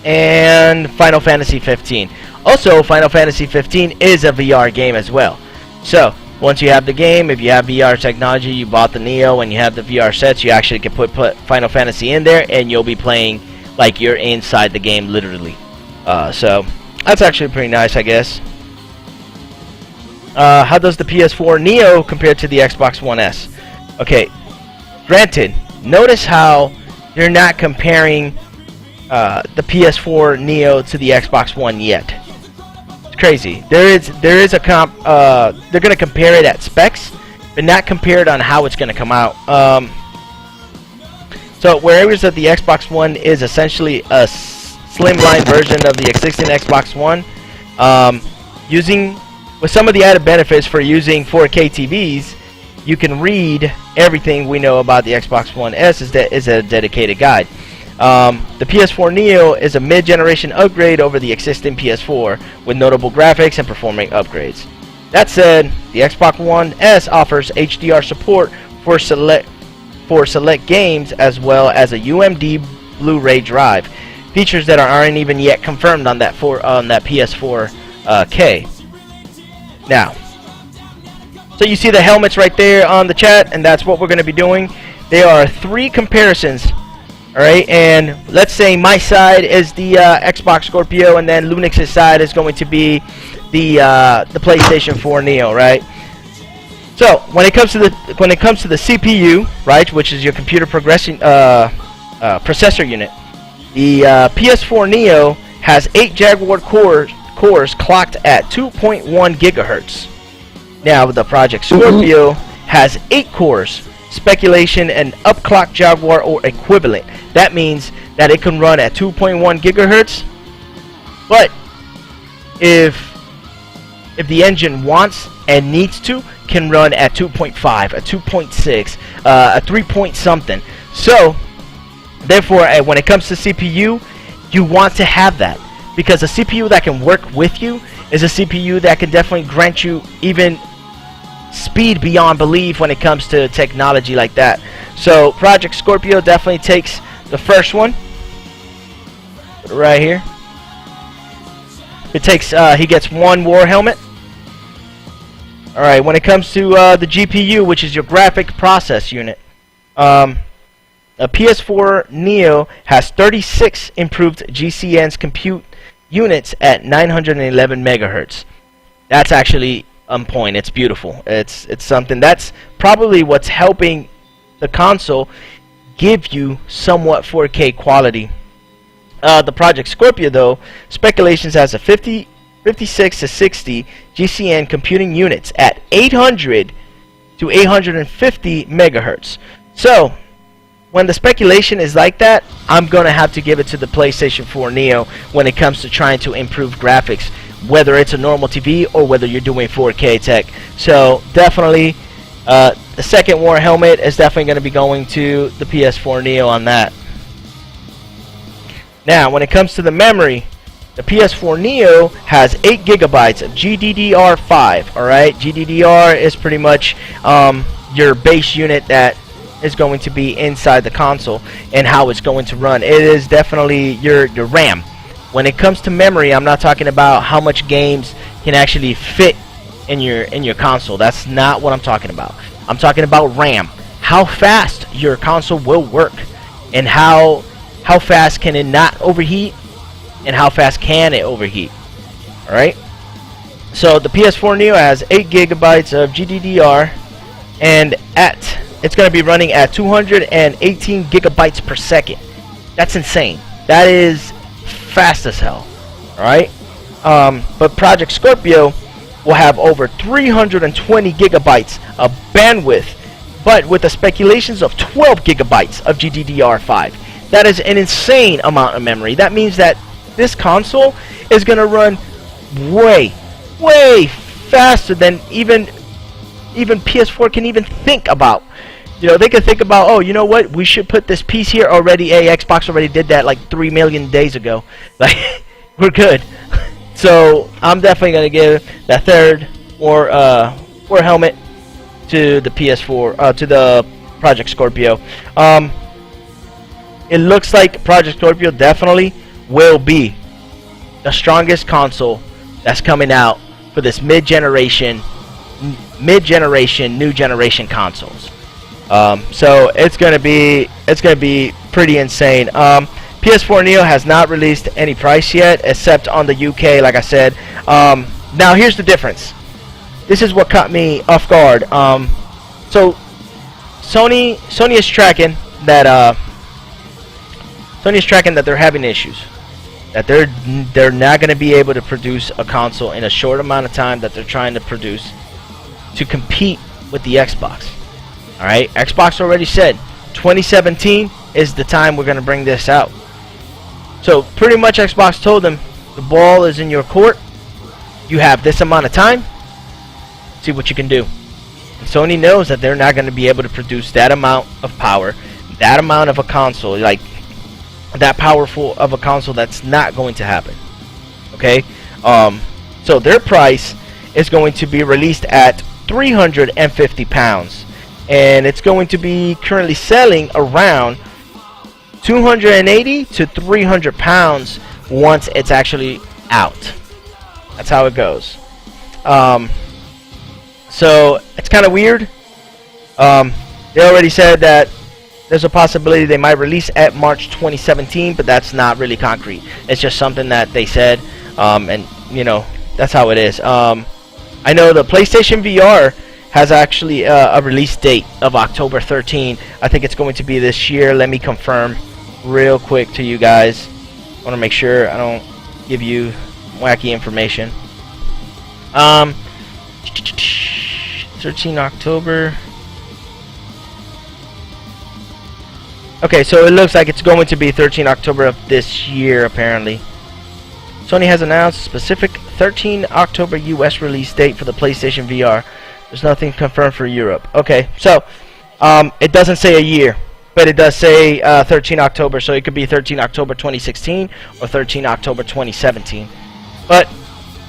and Final Fantasy 15. Also, Final Fantasy 15 is a VR game as well. So, once you have the game, if you have VR technology, you bought the Neo, and you have the VR sets, you actually can put Final Fantasy in there, and you'll be playing like you're inside the game, literally. So, that's actually pretty nice, I guess. How does the PS4 Neo compare to the Xbox One S? Okay, granted, notice how you're not comparing the PS4 Neo to the Xbox One yet. It's crazy. There is a comp. They're gonna compare it at specs, but not compare it on how it's gonna come out. So whereas that the Xbox One is essentially a slimline version of the existing Xbox One, with some of the added benefits for using 4K TVs, you can read everything we know about the Xbox One S is a dedicated guide. The PS4 Neo is a mid-generation upgrade over the existing PS4 with notable graphics and performance upgrades. That said, the Xbox One S offers HDR support for select games as well as a UMD Blu-ray drive, features that aren't even yet confirmed on that PS4K. Now, so you see the helmets right there on the chat, and that's what we're going to be doing. There are 3 comparisons, alright, and let's say my side is the Xbox Scorpio, and then Lunix's side is going to be the PlayStation 4 Neo, right? So when it comes to the CPU, right, which is your computer processor unit, the PS4 Neo has 8 Jaguar cores clocked at 2.1 gigahertz. Now the Project Scorpio has 8 cores, speculation and upclock Jaguar or equivalent. That means that it can run at 2.1 gigahertz, but if the engine wants and needs to, can run at 2.5, a 2.6, a 3 point something. So therefore, when it comes to CPU, you want to have that, because a CPU that can work with you is a CPU that can definitely grant you even speed beyond belief when it comes to technology like that. So Project Scorpio definitely takes the first one right here. It takes he gets 1 war helmet. Alright, when it comes to the GPU, which is your graphic process unit, a PS4 Neo has 36 improved GCN's compute units at 911 megahertz. That's actually on point. It's beautiful. It's something that's probably what's helping the console give you somewhat 4K quality. The Project Scorpio, though, speculations has a 56 to 60 GCN computing units at 800 to 850 megahertz. So when the speculation is like that, I'm going to have to give it to the PlayStation 4 Neo when it comes to trying to improve graphics, whether it's a normal TV or whether you're doing 4K tech. So definitely the second war helmet is definitely going to be going to the PS4 Neo on that. Now when it comes to the memory, the PS4 Neo has 8 gigabytes of GDDR5. Alright, GDDR is pretty much your base unit that is going to be inside the console and how it's going to run. It is definitely your RAM. When it comes to memory, I'm not talking about how much games can actually fit in your console. That's not what I'm talking about. I'm talking about RAM. How fast your console will work and how fast can it not overheat and how fast can it overheat. All right. So the PS4 Neo has 8 gigabytes of GDDR, and it's going to be running at 218 gigabytes per second. That's insane. That is fast as hell. All right. But Project Scorpio will have over 320 gigabytes of bandwidth, but with the speculations of 12 gigabytes of GDDR5. That is an insane amount of memory. That means that this console is going to run way faster than even PS4 can even think about. You know, they can think about, oh, you know what, we should put this piece here already. Xbox already did that like 3 million days ago. Like, we're good. So I'm definitely gonna give that third or helmet to the PS4, to the Project Scorpio. It looks like Project Scorpio definitely will be the strongest console that's coming out for this mid-generation, new generation consoles. So it's gonna be pretty insane. PS4 Neo has not released any price yet, except on the UK, like I said. Now here's the difference. This is what caught me off guard. So Sony is tracking that they're having issues, that they're not going to be able to produce a console in a short amount of time that they're trying to produce to compete with the Xbox. All right, Xbox already said 2017 is the time we're going to bring this out. So pretty much Xbox told them, the ball is in your court. You have this amount of time. See what you can do. And Sony knows that they're not going to be able to produce that amount of power, that amount of a console, like that powerful of a console. That's not going to happen. Okay? So their price is going to be released at £350. And it's going to be currently selling around 280 to 300 pounds once it's actually out. That's how it goes. So it's kind of weird. They already said that there's a possibility they might release at March 2017, but that's not really concrete. It's just something that they said, and you know, that's how it is. I know the PlayStation VR has actually a release date of October 13. I think it's going to be this year. Let me confirm real quick to you guys. I want to make sure I don't give you wacky information. 13 October. Okay, so it looks like it's going to be 13 October of this year, apparently. Sony has announced a specific 13 October US release date for the PlayStation VR. There's nothing confirmed for Europe. Okay, so it doesn't say a year, but it does say 13 October, so it could be 13 October 2016 or 13 October 2017. But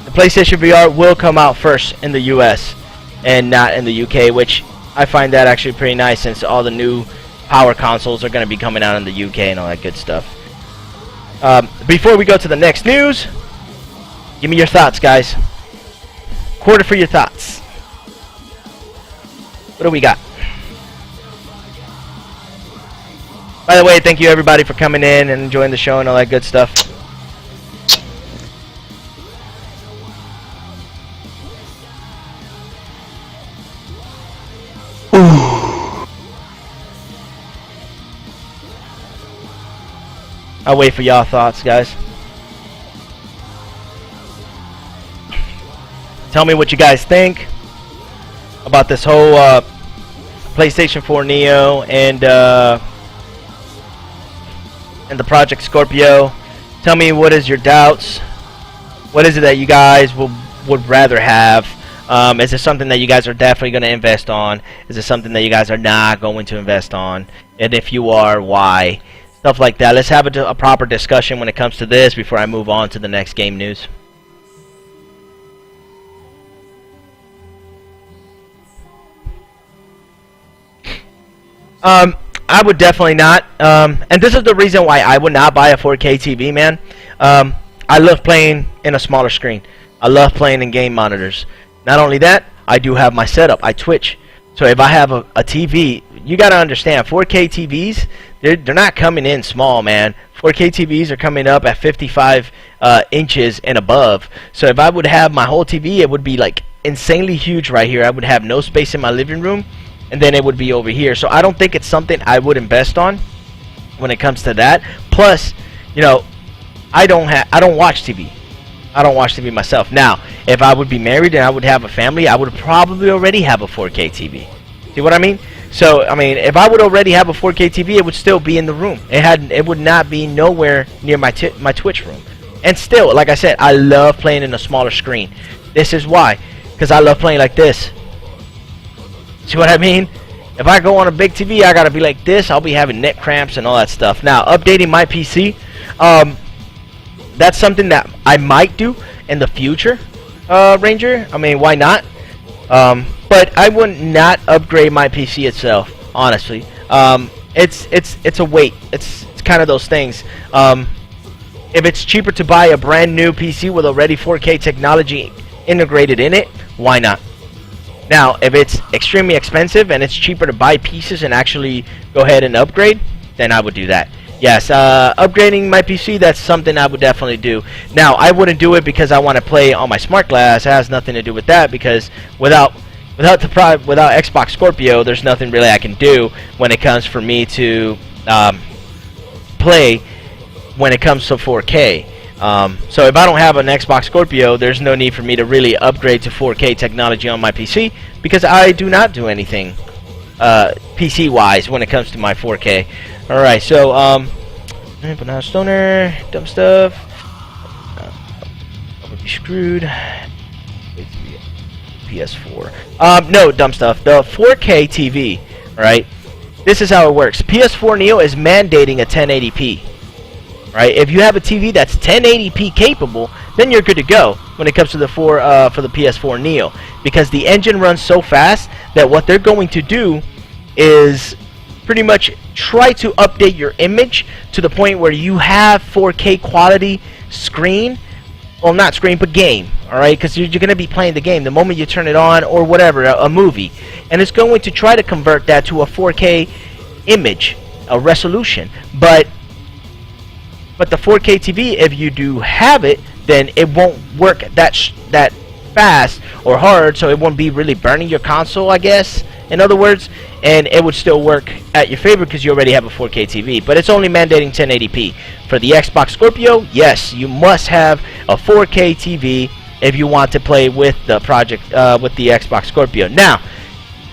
the PlayStation VR will come out first in the US and not in the UK, which I find that actually pretty nice, since all the new power consoles are going to be coming out in the UK and all that good stuff. Before we go to the next news, give me your thoughts, guys. Quarter for your thoughts. What do we got? By the way, thank you everybody for coming in and enjoying the show and all that good stuff. I'll wait for y'all thoughts, guys. Tell me what you guys think about this whole PlayStation 4 Neo and the Project Scorpio. Tell me, what is your doubts? What is it that you guys would rather have? Is this something that you guys are definitely going to invest on? Is it something that you guys are not going to invest on? And if you are, why? Stuff like that. Let's have a proper discussion when it comes to this before I move on to the next game news. I would definitely not. And this is the reason why I would not buy a 4K TV, man. I love playing in a smaller screen. I love playing in game monitors. Not only that, I do have my setup. I Twitch. So if I have a TV, you gotta understand, 4K TVs, they're not coming in small, man. 4K TVs are coming up at 55 inches and above. So if I would have my whole TV, it would be like insanely huge right here. I would have no space in my living room, and then it would be over here. So I don't think it's something I would invest on when it comes to that. Plus, you know, I don't watch TV. I don't watch TV myself. Now, if I would be married and I would have a family, I would probably already have a 4K TV. See what I mean? So, I mean, if I would already have a 4K TV, it would still be in the room. It would not be nowhere near my Twitch room. And still, like I said, I love playing in a smaller screen. This is why, because I love playing like this. See what I mean? If I go on a big TV, I gotta be like this. I'll be having neck cramps and all that stuff. Now, updating my PC, that's something that I might do in the future, Ranger. I mean, why not? But I would not upgrade my PC itself, honestly. It's a wait. It's kind of those things. If it's cheaper to buy a brand new PC with already 4K technology integrated in it, why not? Now, if it's extremely expensive and it's cheaper to buy pieces and actually go ahead and upgrade, then I would do that. Yes, upgrading my PC, that's something I would definitely do. Now, I wouldn't do it because I want to play on my smart glass. It has nothing to do with that, because without Xbox Scorpio, there's nothing really I can do when it comes for me to play when it comes to 4K. So if I don't have an Xbox Scorpio, there's no need for me to really upgrade to 4K technology on my PC, because I do not do anything PC-wise when it comes to my 4K. Alright, so, banana stoner, dumb stuff. I'm gonna be screwed. PS4. No, dumb stuff. The 4K TV, right? This is how it works. PS4 Neo is mandating a 1080p. Right? If you have a TV that's 1080p capable, then you're good to go when it comes to the for the PS4 Neo, because the engine runs so fast that what they're going to do is pretty much try to update your image to the point where you have 4K quality screen. Well, not screen, but game. Alright, because you're going to be playing the game the moment you turn it on, or whatever, a movie. And it's going to try to convert that to a 4K image, a resolution. But the 4K TV, if you do have it, then it won't work that fast or hard, so it won't be really burning your console, I guess, in other words, and it would still work at your favor because you already have a 4K TV. But it's only mandating 1080p. For the Xbox Scorpio, yes, you must have a 4K TV if you want to play with the with the Xbox Scorpio. Now,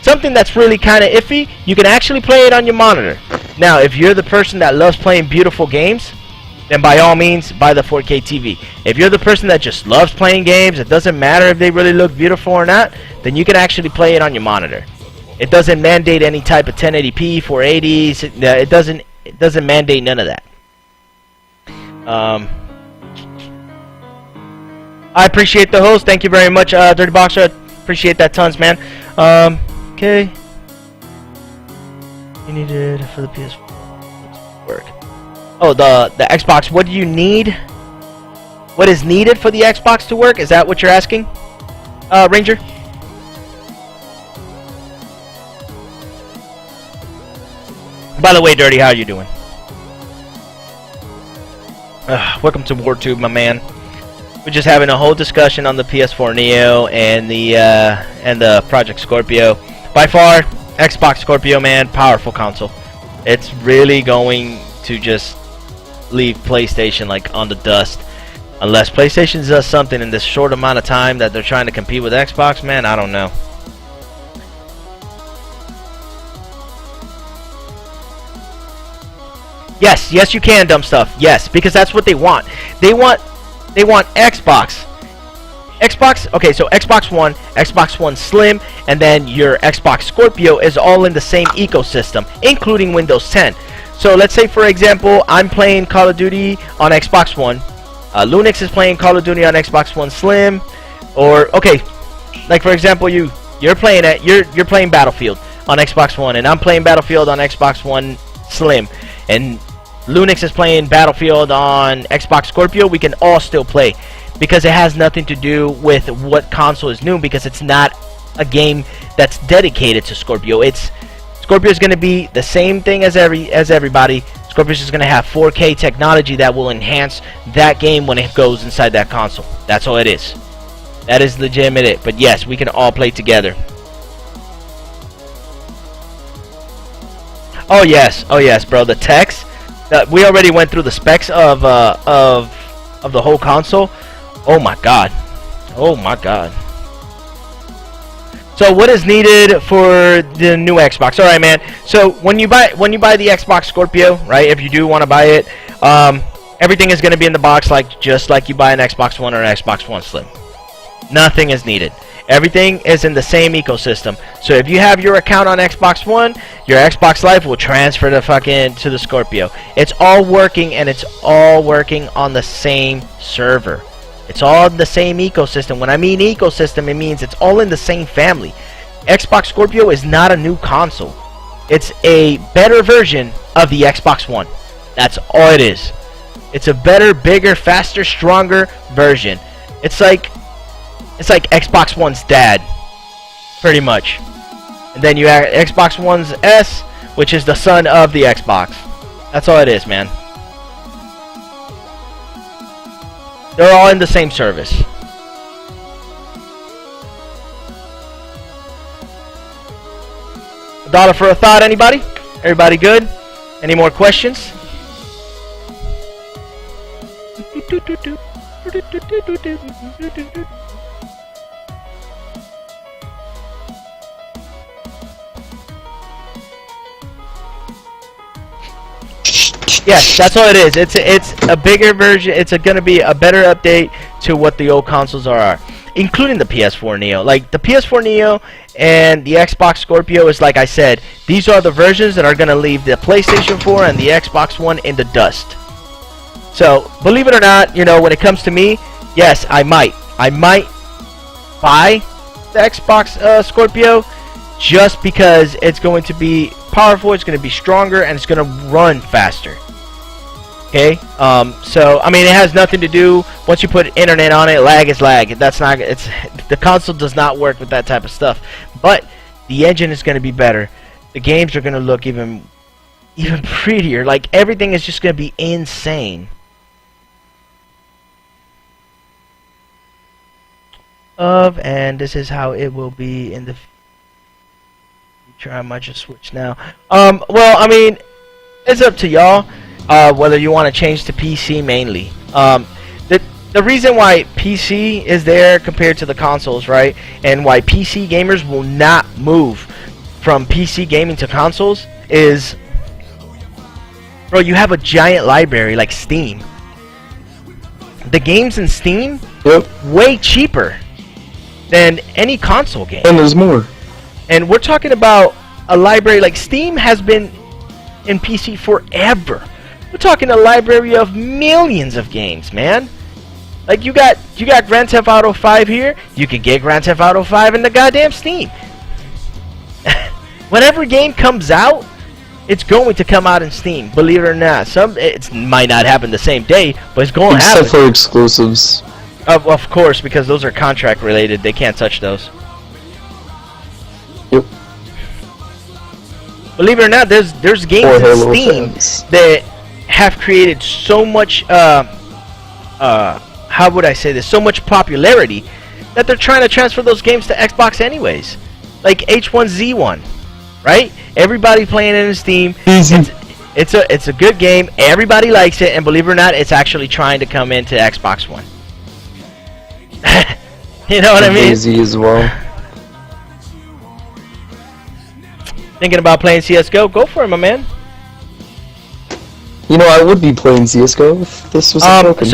something that's really kind of iffy, you can actually play it on your monitor. Now, if you're the person that loves playing beautiful games, then by all means, buy the 4K TV. If you're the person that just loves playing games, it doesn't matter if they really look beautiful or not, then you can actually play it on your monitor. It doesn't mandate any type of 1080p, 480s. It doesn't mandate none of that. I appreciate the host. Thank you very much, Dirty Boxer. I appreciate that tons, man. Okay. You needed for the PS4 work. Oh, the Xbox. What do you need? What is needed for the Xbox to work? Is that what you're asking, Ranger? By the way, Dirty, how are you doing? Welcome to WarTube, my man. We're just having a whole discussion on the PS4 Neo and the Project Scorpio. By far, Xbox Scorpio, man, powerful console. It's really going to just leave PlayStation like on the dust, unless PlayStation does something in this short amount of time that they're trying to compete with Xbox. Man, I don't know. Yes, you can, dumb stuff. Yes, because that's what they want. They want Xbox. Okay, so Xbox One, Xbox One Slim, and then your Xbox Scorpio is all in the same ecosystem, including Windows 10. So let's say, for example, I'm playing Call of Duty on Xbox One. Lunix is playing Call of Duty on Xbox One Slim, or okay, like for example, you're playing Battlefield on Xbox One, and I'm playing Battlefield on Xbox One Slim, and Lunix is playing Battlefield on Xbox Scorpio. We can all still play because it has nothing to do with what console is new, because it's not a game that's dedicated to Scorpio. Scorpio is going to be the same thing as everybody. Scorpio is going to have 4K technology that will enhance that game when it goes inside that console. That's all it is. That is legitimate it. But yes, we can all play together. Oh yes, bro. The text. We already went through the specs of the whole console. Oh my god. Oh my god. So what is needed for the new Xbox? All right, man. So when you buy the Xbox Scorpio, right? If you do want to buy it, everything is going to be in the box, just like you buy an Xbox One or an Xbox One Slim. Nothing is needed. Everything is in the same ecosystem. So if you have your account on Xbox One, your Xbox Live will transfer to the Scorpio. It's all working, and it's all working on the same server. It's all in the same ecosystem. When I mean ecosystem, it means it's all in the same family. Xbox Scorpio is not a new console. It's a better version of the Xbox One. That's all it is. It's a better, bigger, faster, stronger version. It's like Xbox One's dad, pretty much. And then you have Xbox One's S, which is the son of the Xbox. That's all it is, man. They're all in the same service. $1 for a thought, anybody? Everybody good? Any more questions? Yes, that's all it is. It's a bigger version. It's gonna be a better update to what the old consoles are, including the PS4 Neo. Like the PS4 Neo and the Xbox Scorpio is, like I said, these are the versions that are gonna leave the PlayStation 4 and the Xbox One in the dust. So believe it or not, when it comes to me, yes, I might buy the Xbox Scorpio just because it's going to be powerful, it's going to be stronger, and it's going to run faster. Okay, so I mean, it has nothing to do. Once you put internet on it, lag is lag. The console does not work with that type of stuff. But the engine is going to be better. The games are going to look even prettier. Like everything is just going to be insane. And this is how it will be in the future. I might just switch now. Well, I mean, it's up to y'all. Whether you want to change to PC mainly. The reason why PC is there compared to the consoles, right, and why PC gamers will not move from PC gaming to consoles is, bro, you have a giant library like Steam. The games in Steam, way cheaper than any console game.
And there's more. And
we're talking about a library like Steam has been in PC forever. We're talking a library of millions of games, man. Like you got Grand Theft Auto 5 here. You can get Grand Theft Auto 5 in the goddamn Steam. Whenever game comes out, it's going to come out in Steam. Believe it or not, it might not happen the same day, but it's going to happen.
Except for exclusives.
Of course, because those are contract related. They can't touch those.
Yep.
Believe it or not, there's games in Steam that have created so much how would I say this, so much popularity that they're trying to transfer those games to Xbox anyways. Like H1Z1, right? Everybody playing it in Steam.
Easy.
It's a good game. Everybody likes it, and believe it or not, it's actually trying to come into Xbox One. You know what I mean?
Easy as well.
Thinking about playing CS:GO? Go for it, my man.
You know, I would be playing CS:GO if this was broken.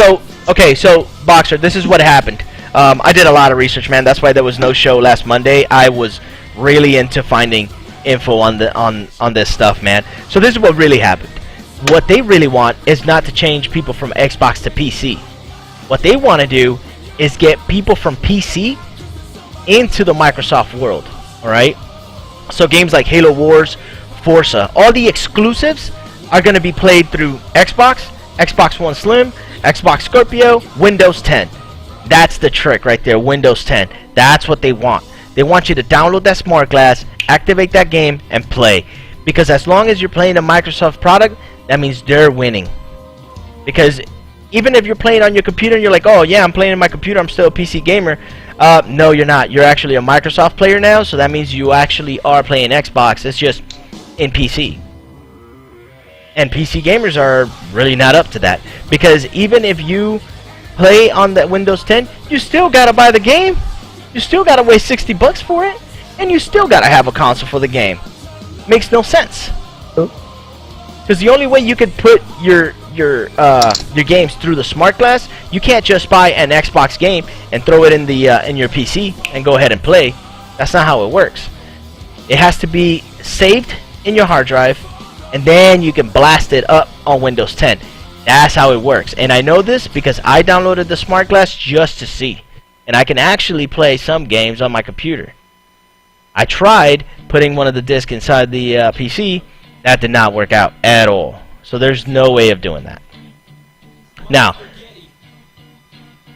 So Boxer, this is what happened. I did a lot of research, man. That's why there was no show last Monday. I was really into finding info on this stuff, man. So this is what really happened. What they really want is not to change people from Xbox to PC. What they want to do is get people from PC into the Microsoft world. All right. So games like Halo Wars, Forza, all the exclusives are going to be played through Xbox, Xbox One Slim, Xbox Scorpio, Windows 10. That's the trick right there, Windows 10. That's what they want. They want you to download that smart glass, activate that game, and play. Because as long as you're playing a Microsoft product, that means they're winning. Because even if you're playing on your computer and you're like, oh yeah, I'm playing on my computer, I'm still a PC gamer. No, you're not. You're actually a Microsoft player now, so that means you actually are playing Xbox. It's just in PC. And PC gamers are really not up to that. Because even if you play on the Windows 10, you still gotta buy the game. You still gotta waste $60 for it. And you still gotta have a console for the game. Makes no sense. Because the only way you could put your games through the smart glass, you can't just buy an Xbox game and throw it in the in your PC and go ahead and play. That's not how it works. It has to be saved in your hard drive, and then you can blast it up on Windows 10. That's how it works. And I know this because I downloaded the smart glass just to see, and I can actually play some games on my computer. I tried putting one of the discs inside the PC. That did not work out at all. So there's no way of doing that. Now,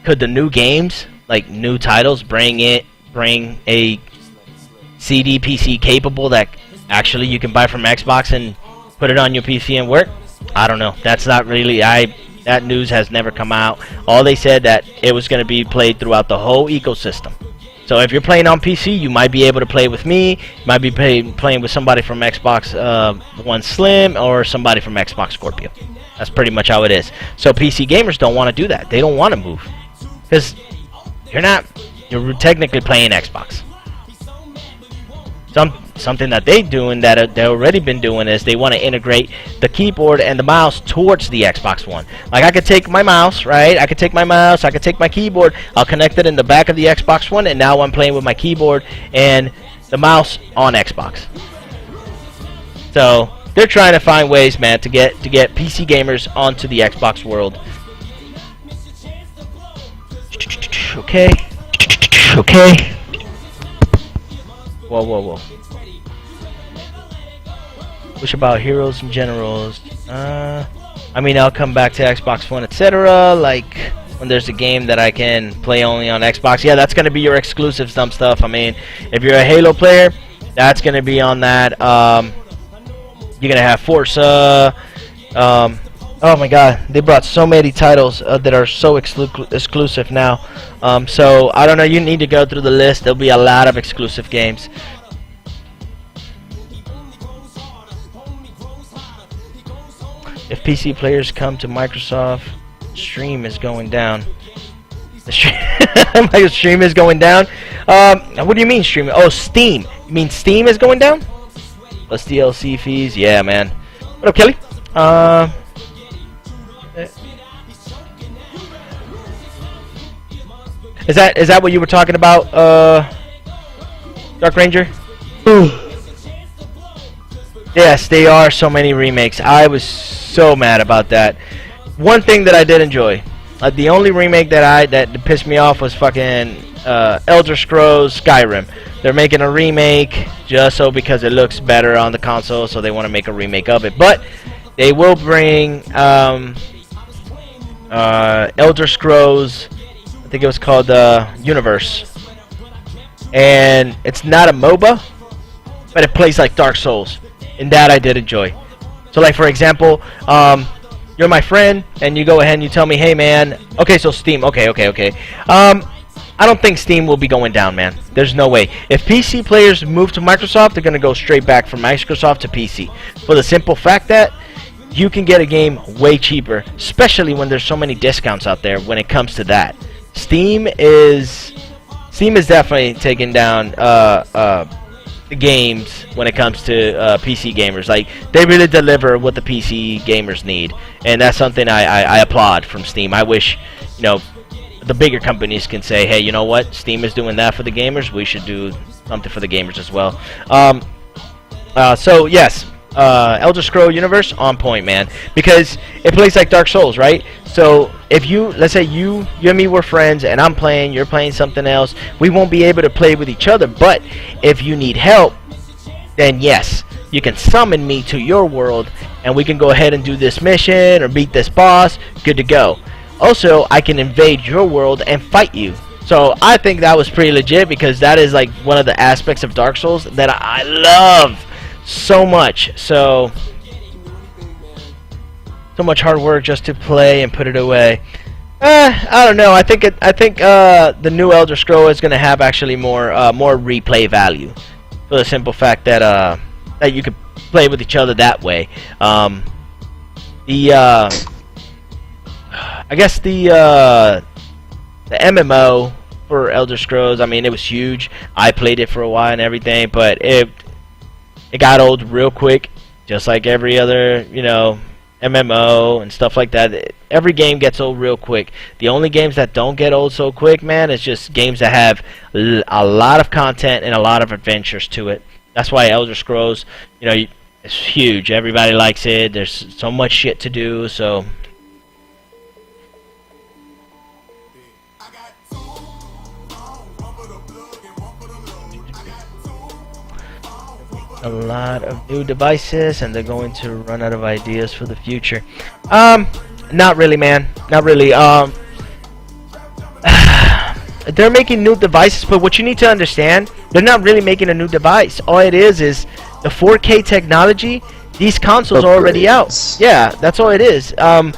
could the new games, like new titles, bring a CD PC capable that actually you can buy from Xbox and put it on your PC and work? I don't know. That's not really, that news has never come out. All they said that it was going to be played throughout the whole ecosystem. So if you're playing on PC, you might be able to play with me. You might be playing with somebody from Xbox One Slim or somebody from Xbox Scorpio. That's pretty much how it is. So PC gamers don't want to do that. They don't want to move. Because you're technically playing Xbox. Something that they've already been doing is they want to integrate the keyboard and the mouse towards the Xbox One. Like I could take my mouse, right? I could take my mouse, I could take my keyboard, I'll connect it in the back of the Xbox One, and now I'm playing with my keyboard and the mouse on Xbox. So they're trying to find ways, man, to get PC gamers onto the Xbox world. Okay. Okay. Whoa. Wish about heroes and generals. I mean, I'll come back to Xbox One, etc. Like when there's a game that I can play only on Xbox. Yeah, that's gonna be your exclusive stuff. I mean, if you're a Halo player, that's gonna be on that. You're gonna have Forza. Oh my God, they brought so many titles that are so exclusive now. So I don't know. You need to go through the list. There'll be a lot of exclusive games. If PC players come to Microsoft, stream is going down. My stream is going down. What do you mean stream? Oh, Steam. You mean Steam is going down? Plus DLC fees. Yeah, man. What up, Kelly? Is that what you were talking about, Dark Ranger? Yes, they are so many remakes. I was so mad about that. One thing that I did enjoy, the only remake that pissed me off was fucking Elder Scrolls Skyrim. They're making a remake just because it looks better on the console, so they want to make a remake of it. But they will bring Elder Scrolls, I think it was called Universe, and it's not a MOBA, but it plays like Dark Souls, and that I did enjoy. So like for example, you're my friend and you go ahead and you tell me, hey man, okay, so Steam, okay, I don't think Steam will be going down, man. There's no way. If PC players move to Microsoft, they're gonna go straight back from Microsoft to PC, for the simple fact that you can get a game way cheaper, especially when there's so many discounts out there when it comes to that. Steam is definitely taking down the games when it comes to PC gamers. Like, they really deliver what the PC gamers need, and that's something I applaud from Steam. I wish, you know, the bigger companies can say, hey, you know what, Steam is doing that for the gamers, we should do something for the gamers as well. So yes, Elder Scrolls Universe, on point, man, because it plays like Dark Souls, right? So if let's say you and me were friends and I'm playing, you're playing something else, we won't be able to play with each other. But if you need help, then yes, you can summon me to your world and we can go ahead and do this mission or beat this boss. Good to go. Also, I can invade your world and fight you. So I think that was pretty legit, because that is like one of the aspects of Dark Souls that I love. so much. So much hard work just to play and put it away. I don't know. I think the new Elder Scroll is gonna have actually more replay value, for the simple fact that that you could play with each other that way. I guess the MMO for Elder Scrolls, I mean, it was huge. I played it for a while and everything, but it got old real quick, just like every other, you know, MMO and stuff like that. Every game gets old real quick. The only games that don't get old so quick, man, is just games that have a lot of content and a lot of adventures to it. That's why Elder Scrolls, you know, it's huge. Everybody likes it. There's so much shit to do, so a lot of new devices, and they're going to run out of ideas for the future. Not really, man. Not really. They're making new devices, but what you need to understand, they're not really making a new device. All it is the 4K technology. These consoles are already out. Yeah, that's all it is. The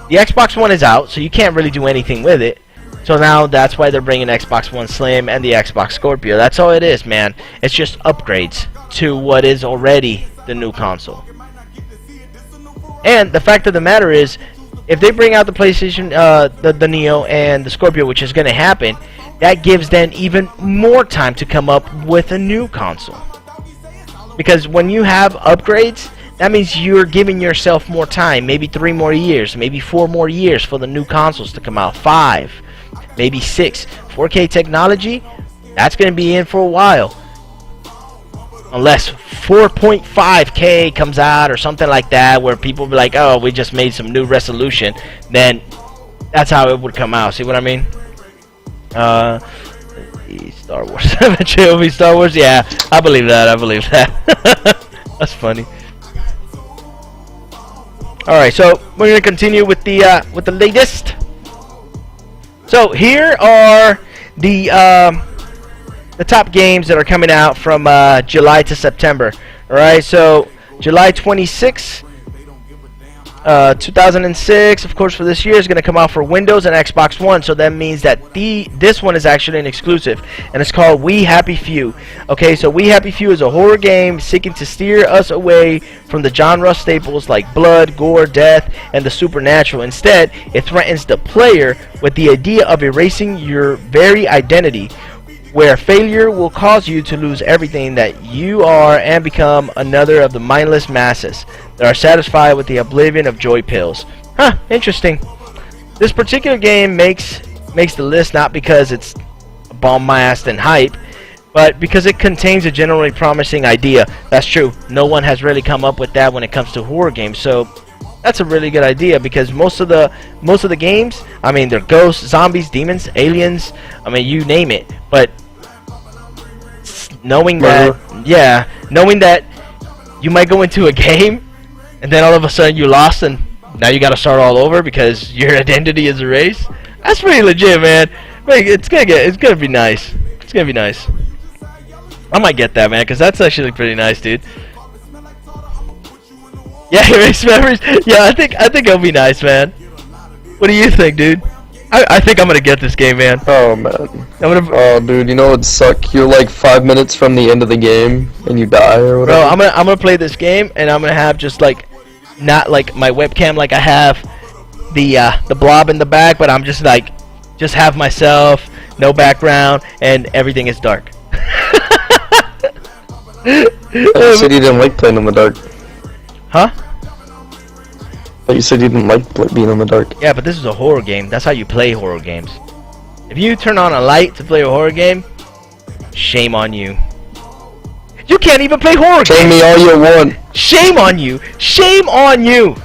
Xbox One is out, so you can't really do anything with it. So now that's why they're bringing Xbox One Slim and the Xbox Scorpio. That's all it is, man. It's just upgrades to what is already the new console. And the fact of the matter is, if they bring out the PlayStation, the Neo and the Scorpio, which is going to happen, that gives them even more time to come up with a new console. Because when you have upgrades, that means you're giving yourself more time, maybe 3 more years, maybe 4 more years for the new consoles to come out, 5, maybe 6. 4K technology, that's going to be in for a while. Unless 4.5K comes out or something like that, where people be like, oh, we just made some new resolution, then that's how it would come out. See what I mean? Star Wars. Eventually it'll be Star Wars. Yeah, I believe that. I believe that. That's funny. All right, so we're gonna continue with the latest. So here are the top games that are coming out from July to September. Alright, so July 26, 2006, of course, for this year is going to come out for Windows and Xbox One. So that means that this one is actually an exclusive, and it's called We Happy Few. Okay, so We Happy Few is a horror game seeking to steer us away from the genre staples like blood, gore, death, and the supernatural. Instead, it threatens the player with the idea of erasing your very identity, where failure will cause you to lose everything that you are and become another of the mindless masses that are satisfied with the oblivion of joy pills. Huh, interesting. This particular game makes the list not because it's bombast and hype, but because it contains a generally promising idea. That's true. No one has really come up with that when it comes to horror games. So that's a really good idea, because most of the games, I mean, they're ghosts, zombies, demons, aliens, I mean, you name it. But knowing that you might go into a game and then all of a sudden you lost and now you got to start all over because your identity is erased, that's pretty legit, man. It's gonna be nice. It's gonna be nice. I might get that, man, because that's actually pretty nice, dude. Yeah, erase memories. Yeah, I think it'll be nice, man. What do you think, dude? I think I'm gonna get this game, man.
Oh man. Oh dude, you know what'd suck? You're like 5 minutes from the end of the game and you die or whatever.
Bro, I'm gonna play this game and I'm gonna have just like, not like my webcam like I have the blob in the back, but I'm just like, just have myself, no background, and everything is dark.
You said you didn't like playing in the dark.
Huh?
But you said you didn't like being in the dark.
Yeah, but this is a horror game. That's how you play horror games. If you turn on a light to play a horror game, shame on you. You can't even play horror games.
Shame me all you want.
Shame on you. Shame on you.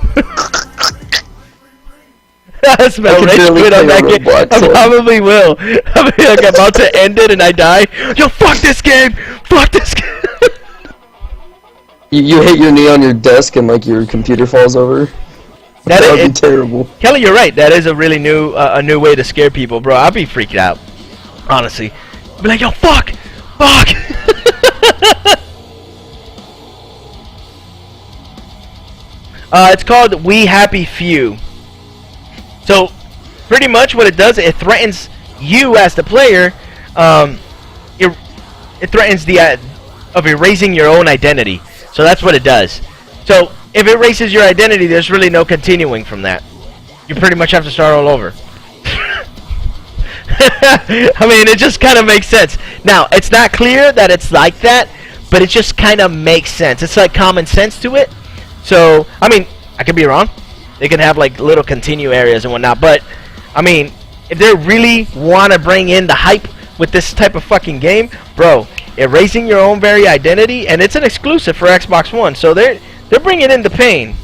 I smell rage quit on that game. I probably will. I'll be like about to end it and I die. Yo, fuck this game. Fuck this game.
You hit your knee on your desk and like your computer falls over. That would be terrible.
Kelly, you're right. That is a really new way to scare people, bro. I'd be freaked out, honestly. I'd be like, yo, fuck, fuck. It's called We Happy Few. So, pretty much what it does, it threatens you as the player. It threatens of erasing your own identity. So that's what it does. So if it erases your identity, there's really no continuing from that. You pretty much have to start all over. I mean, it just kind of makes sense. Now, it's not clear that it's like that, but it just kind of makes sense. It's like common sense to it. So, I mean, I could be wrong. They can have like little continue areas and whatnot, but I mean, if they really want to bring in the hype with this type of fucking game, bro, erasing your own very identity, and it's an exclusive for Xbox One, so they're bringing in the pain.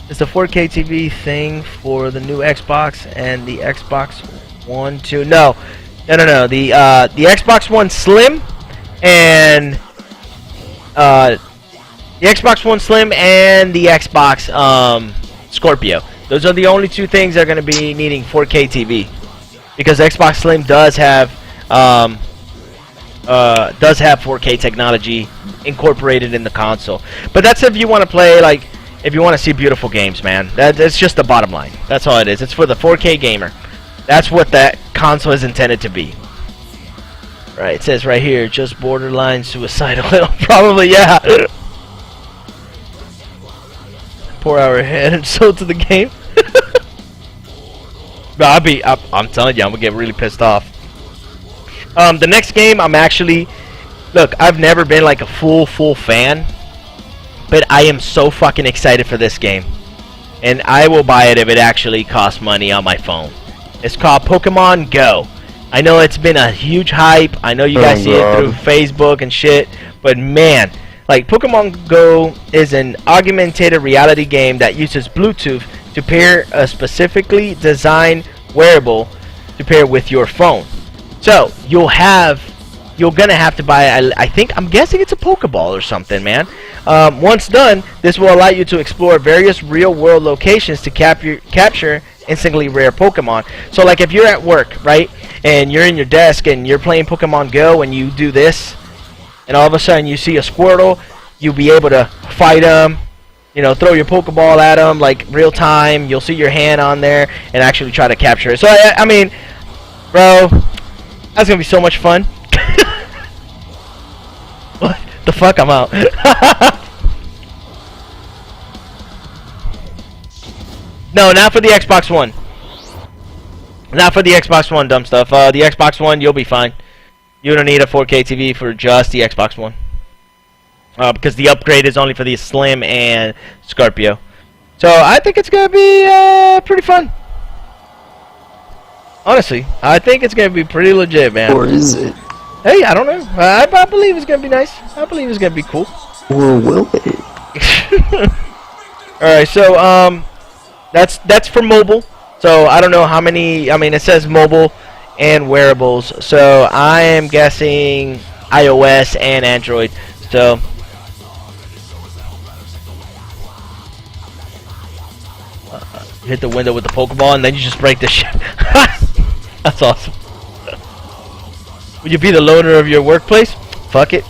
It's the 4K TV thing for the new Xbox and the Xbox One 2. No. The Xbox One Slim and the Xbox One Slim and the Xbox Scorpio. Those are the only two things that are going to be needing 4K TV, because Xbox Slim does have 4K technology incorporated in the console. But that's if you want to play, like, if you want to see beautiful games, man. That's just the bottom line. That's all it is. It's for the 4K gamer. That's what that console is intended to be. Right, it says right here, just borderline suicidal. Probably, yeah. 4 hour ahead and sold to the game. I'm telling you, I'm gonna get really pissed off. The next game, I'm actually, look, I've never been like a full fan, but I am so fucking excited for this game, and I will buy it if it actually costs money on my phone. It's called Pokemon Go. I know it's been a huge hype. I know you guys see it through Facebook and shit, but man, like, Pokemon Go is an augmented reality game that uses Bluetooth to pair a specifically designed wearable to pair with your phone. So you're gonna have to buy, I'm guessing it's a Pokeball or something, man. Once done, this will allow you to explore various real-world locations to capture instantly rare Pokemon. So like if you're at work, right, and you're in your desk and you're playing Pokemon Go and you do this, and all of a sudden you see a Squirtle, you'll be able to fight them, you know, throw your Pokeball at them, like, real time. You'll see your hand on there and actually try to capture it. So, I mean, bro, that's going to be so much fun. What the fuck? I'm out. No, not for the Xbox One. Not for the Xbox One, dumb stuff. The Xbox One, you'll be fine. You don't need a 4K TV for just the Xbox One. Because the upgrade is only for the Slim and Scorpio. So I think it's going to be pretty fun. Honestly, I think it's going to be pretty legit, man.
Or is it?
Hey, I don't know. I believe it's going to be nice. I believe it's going to be cool.
Or will it?
Alright, so that's for mobile. So I don't know how many. I mean, it says mobile and wearables. So I am guessing iOS and Android. So you hit the window with the Pokeball and then you just break the shit. That's awesome. Would you be the loner of your workplace? Fuck it.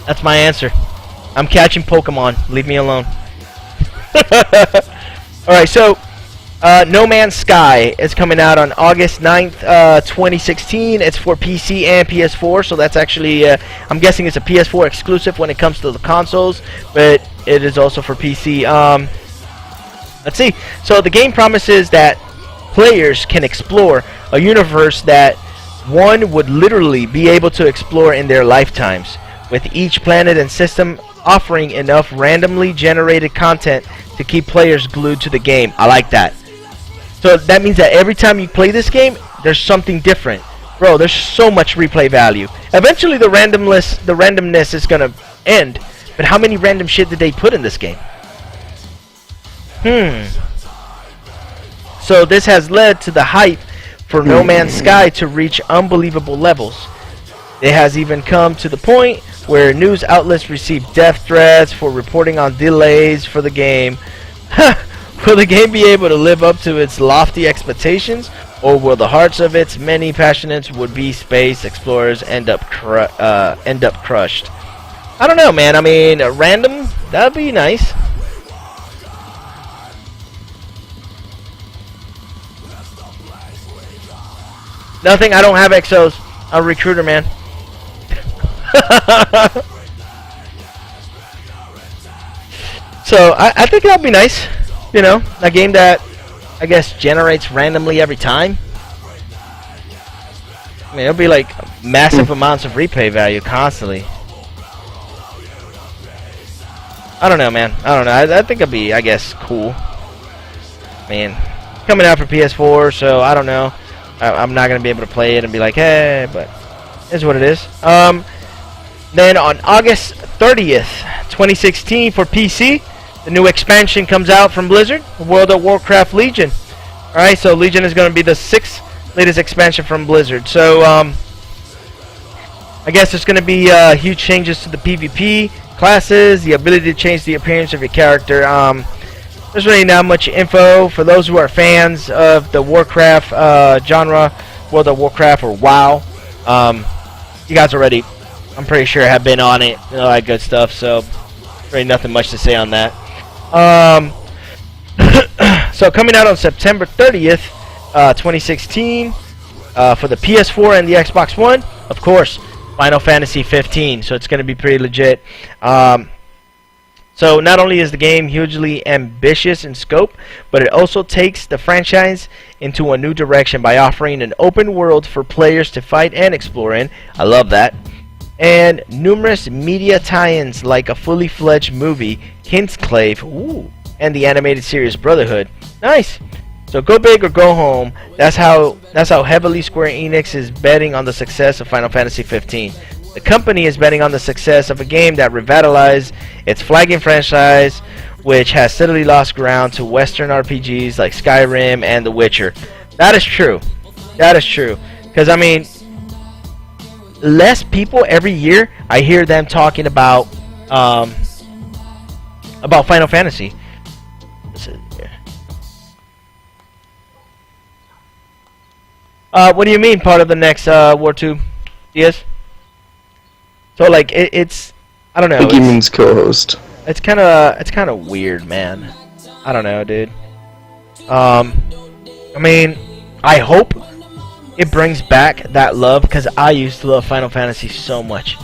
That's my answer. I'm catching Pokemon. Leave me alone. Alright, so No Man's Sky is coming out on August 9th, 2016. It's for PC and PS4, so that's actually, I'm guessing it's a PS4 exclusive when it comes to the consoles, but it is also for PC. Let's see. So the game promises that players can explore a universe that one would literally be able to explore in their lifetimes, with each planet and system offering enough randomly generated content to keep players glued to the game. I like that. So that means that every time you play this game, there's something different. Bro, there's so much replay value. Eventually the randomness is gonna end, but how many random shit did they put in this game? So this has led to the hype for No Man's Sky to reach unbelievable levels. It has even come to the point where news outlets receive death threats for reporting on delays for the game. Will the game be able to live up to its lofty expectations, or will the hearts of its many passionate would-be space explorers end up crushed? I don't know, man. I mean, random, that'd be nice. Nothing, I don't have XOs. I'm a recruiter, man. So, I think that'd be nice. You know, a game that, I guess, generates randomly every time. I mean, it'll be like massive amounts of replay value constantly. I don't know, man. I don't know. I think it'd be, I guess, cool. I mean, coming out for PS4, so I don't know. I'm not going to be able to play it and be like, hey, but it's what it is. Then on August 30th, 2016 for PC, the new expansion comes out from Blizzard, World of Warcraft Legion. Alright, so Legion is going to be the 6th latest expansion from Blizzard. So, I guess there's going to be huge changes to the PvP classes, the ability to change the appearance of your character. There's really not much info for those who are fans of the Warcraft genre, World of Warcraft or WoW. You guys already, I'm pretty sure, have been on it, all that good stuff. So, really nothing much to say on that. So coming out on September 30th, 2016, for the PS4 and the Xbox One, of course, Final Fantasy 15. So it's going to be pretty legit. So not only is the game hugely ambitious in scope, but it also takes the franchise into a new direction by offering an open world for players to fight and explore in. I love that. And numerous media tie-ins like a fully fledged movie, Kingsclave, ooh, and the animated series Brotherhood. Nice. So go big or go home. That's how heavily Square Enix is betting on the success of Final Fantasy 15. The company is betting on the success of a game that revitalized its flagging franchise, which has steadily lost ground to Western RPGs like Skyrim and The Witcher. That is true. That is true. Because, I mean, less people every year, I hear them talking about Final Fantasy. What do you mean part of the next WarTube? Yes? So like it's I don't know.
I think he means co-host.
It's kind of weird, man. I don't know, dude. I mean, I hope it brings back that love because I used to love Final Fantasy so much.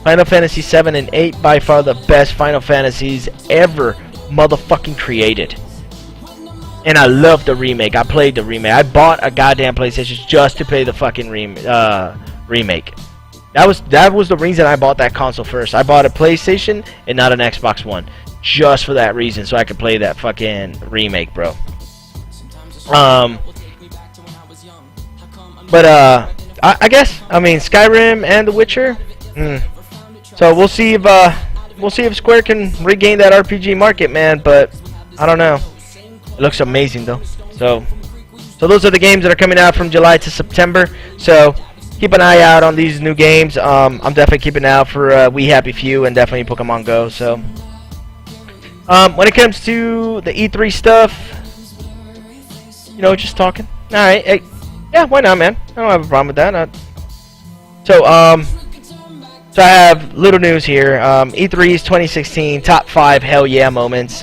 Final Fantasy 7 and 8 by far the best Final Fantasies ever motherfucking created. And I love the remake. I played the remake. I bought a goddamn PlayStation just to play the fucking remake. That was the reason I bought that console first. I bought a PlayStation and not an Xbox One, just for that reason, so I could play that fucking remake, bro. But I guess, I mean, Skyrim and The Witcher. So we'll see if Square can regain that RPG market, man. But I don't know. It looks amazing though. So those are the games that are coming out from July to September. So keep an eye out on these new games. I'm definitely keeping an eye out for We Happy Few and definitely Pokemon Go. So when it comes to the E3 stuff, you know, just talking. All right, hey, yeah, why not, man? I don't have a problem with that. So I have little news here. E3's 2016 top 5 hell yeah moments.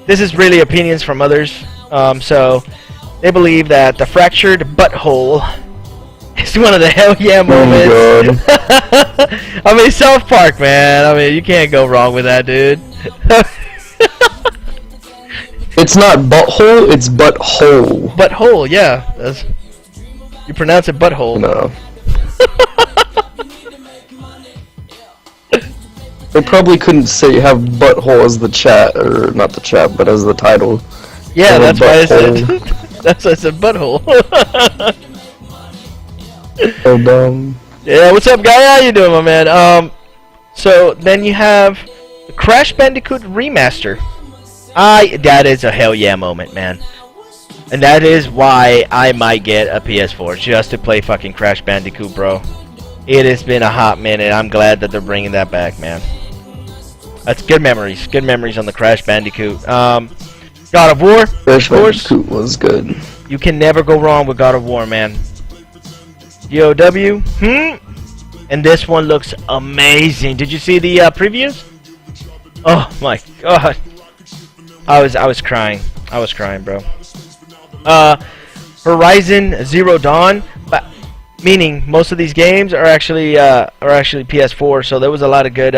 This is really opinions from others. So they believe that the fractured butthole is one of the hell yeah moments.
Oh,
I mean, South Park, man. I mean, you can't go wrong with that, dude.
it's not butthole, it's butthole.
Butthole, yeah. You pronounce it butthole.
No. They probably couldn't have butthole as the chat, or not the chat, but as the title.
Yeah, that's why I said. That's why I said butthole.
So dumb.
Yeah, what's up, guy? How you doing, my man? So then you have the Crash Bandicoot remaster. That is a hell yeah moment, man. And that is why I might get a PS4 just to play fucking Crash Bandicoot, bro. It has been a hot minute. I'm glad that they're bringing that back, man. That's good memories. Good memories on the Crash Bandicoot. God of War,
Crash Bandicoot was good.
You can never go wrong with God of War, man. DOW, and this one looks amazing. Did you see the previews? Oh my god, I was crying. I was crying, bro. Horizon Zero Dawn, meaning most of these games are actually PS4, so there was a lot of good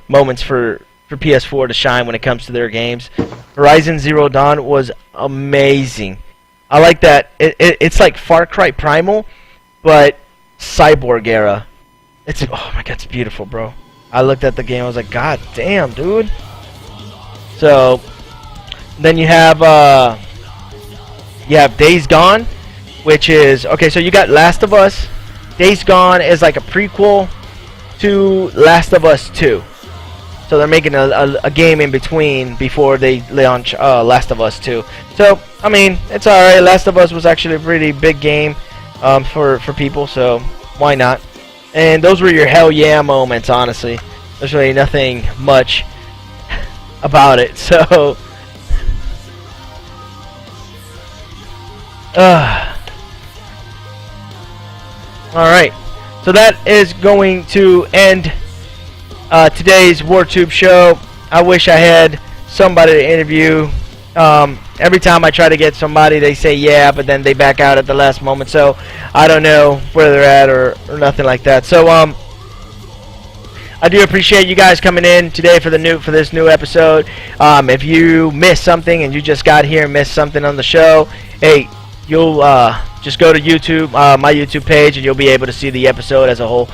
moments for PS4 to shine when it comes to their games. Horizon Zero Dawn was amazing. I like that. It's like Far Cry Primal, but Cyborg era. Oh my god, it's beautiful, bro. I looked at the game, I was like, god damn, dude. So then you have Days Gone, which is okay. So you got Last of Us. Days Gone is like a prequel to Last of Us 2. So they're making a game in between before they launch Last of Us 2. So I mean, it's alright. Last of Us was actually a pretty big game for people, so why not? And those were your hell yeah moments, honestly. There's really nothing much about it. So alright. So that is going to end today's WarTube show. I wish I had somebody to interview. Every time I try to get somebody, they say yeah, but then they back out at the last moment. So I don't know where they're at or nothing like that. So I do appreciate you guys coming in today for this new episode. If you missed something and you just got here and missed something on the show, hey, you'll just go to YouTube, my YouTube page, and you'll be able to see the episode as a whole.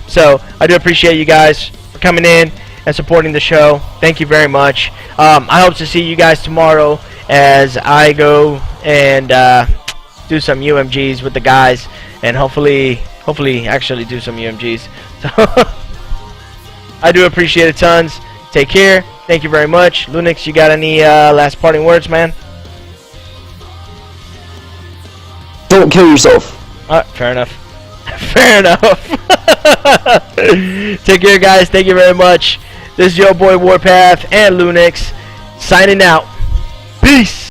So I do appreciate you guys for coming in and supporting the show. Thank you very much. I hope to see you guys tomorrow as I go and do some UMGs with the guys, and hopefully actually do some UMGs. So I do appreciate it tons. Take care. Thank you very much. Lunix, you got any last parting words, man?
Don't kill yourself.
Fair enough. Fair enough. Take care, guys. Thank you very much. This is your boy Warpath and Lunix signing out. Peace.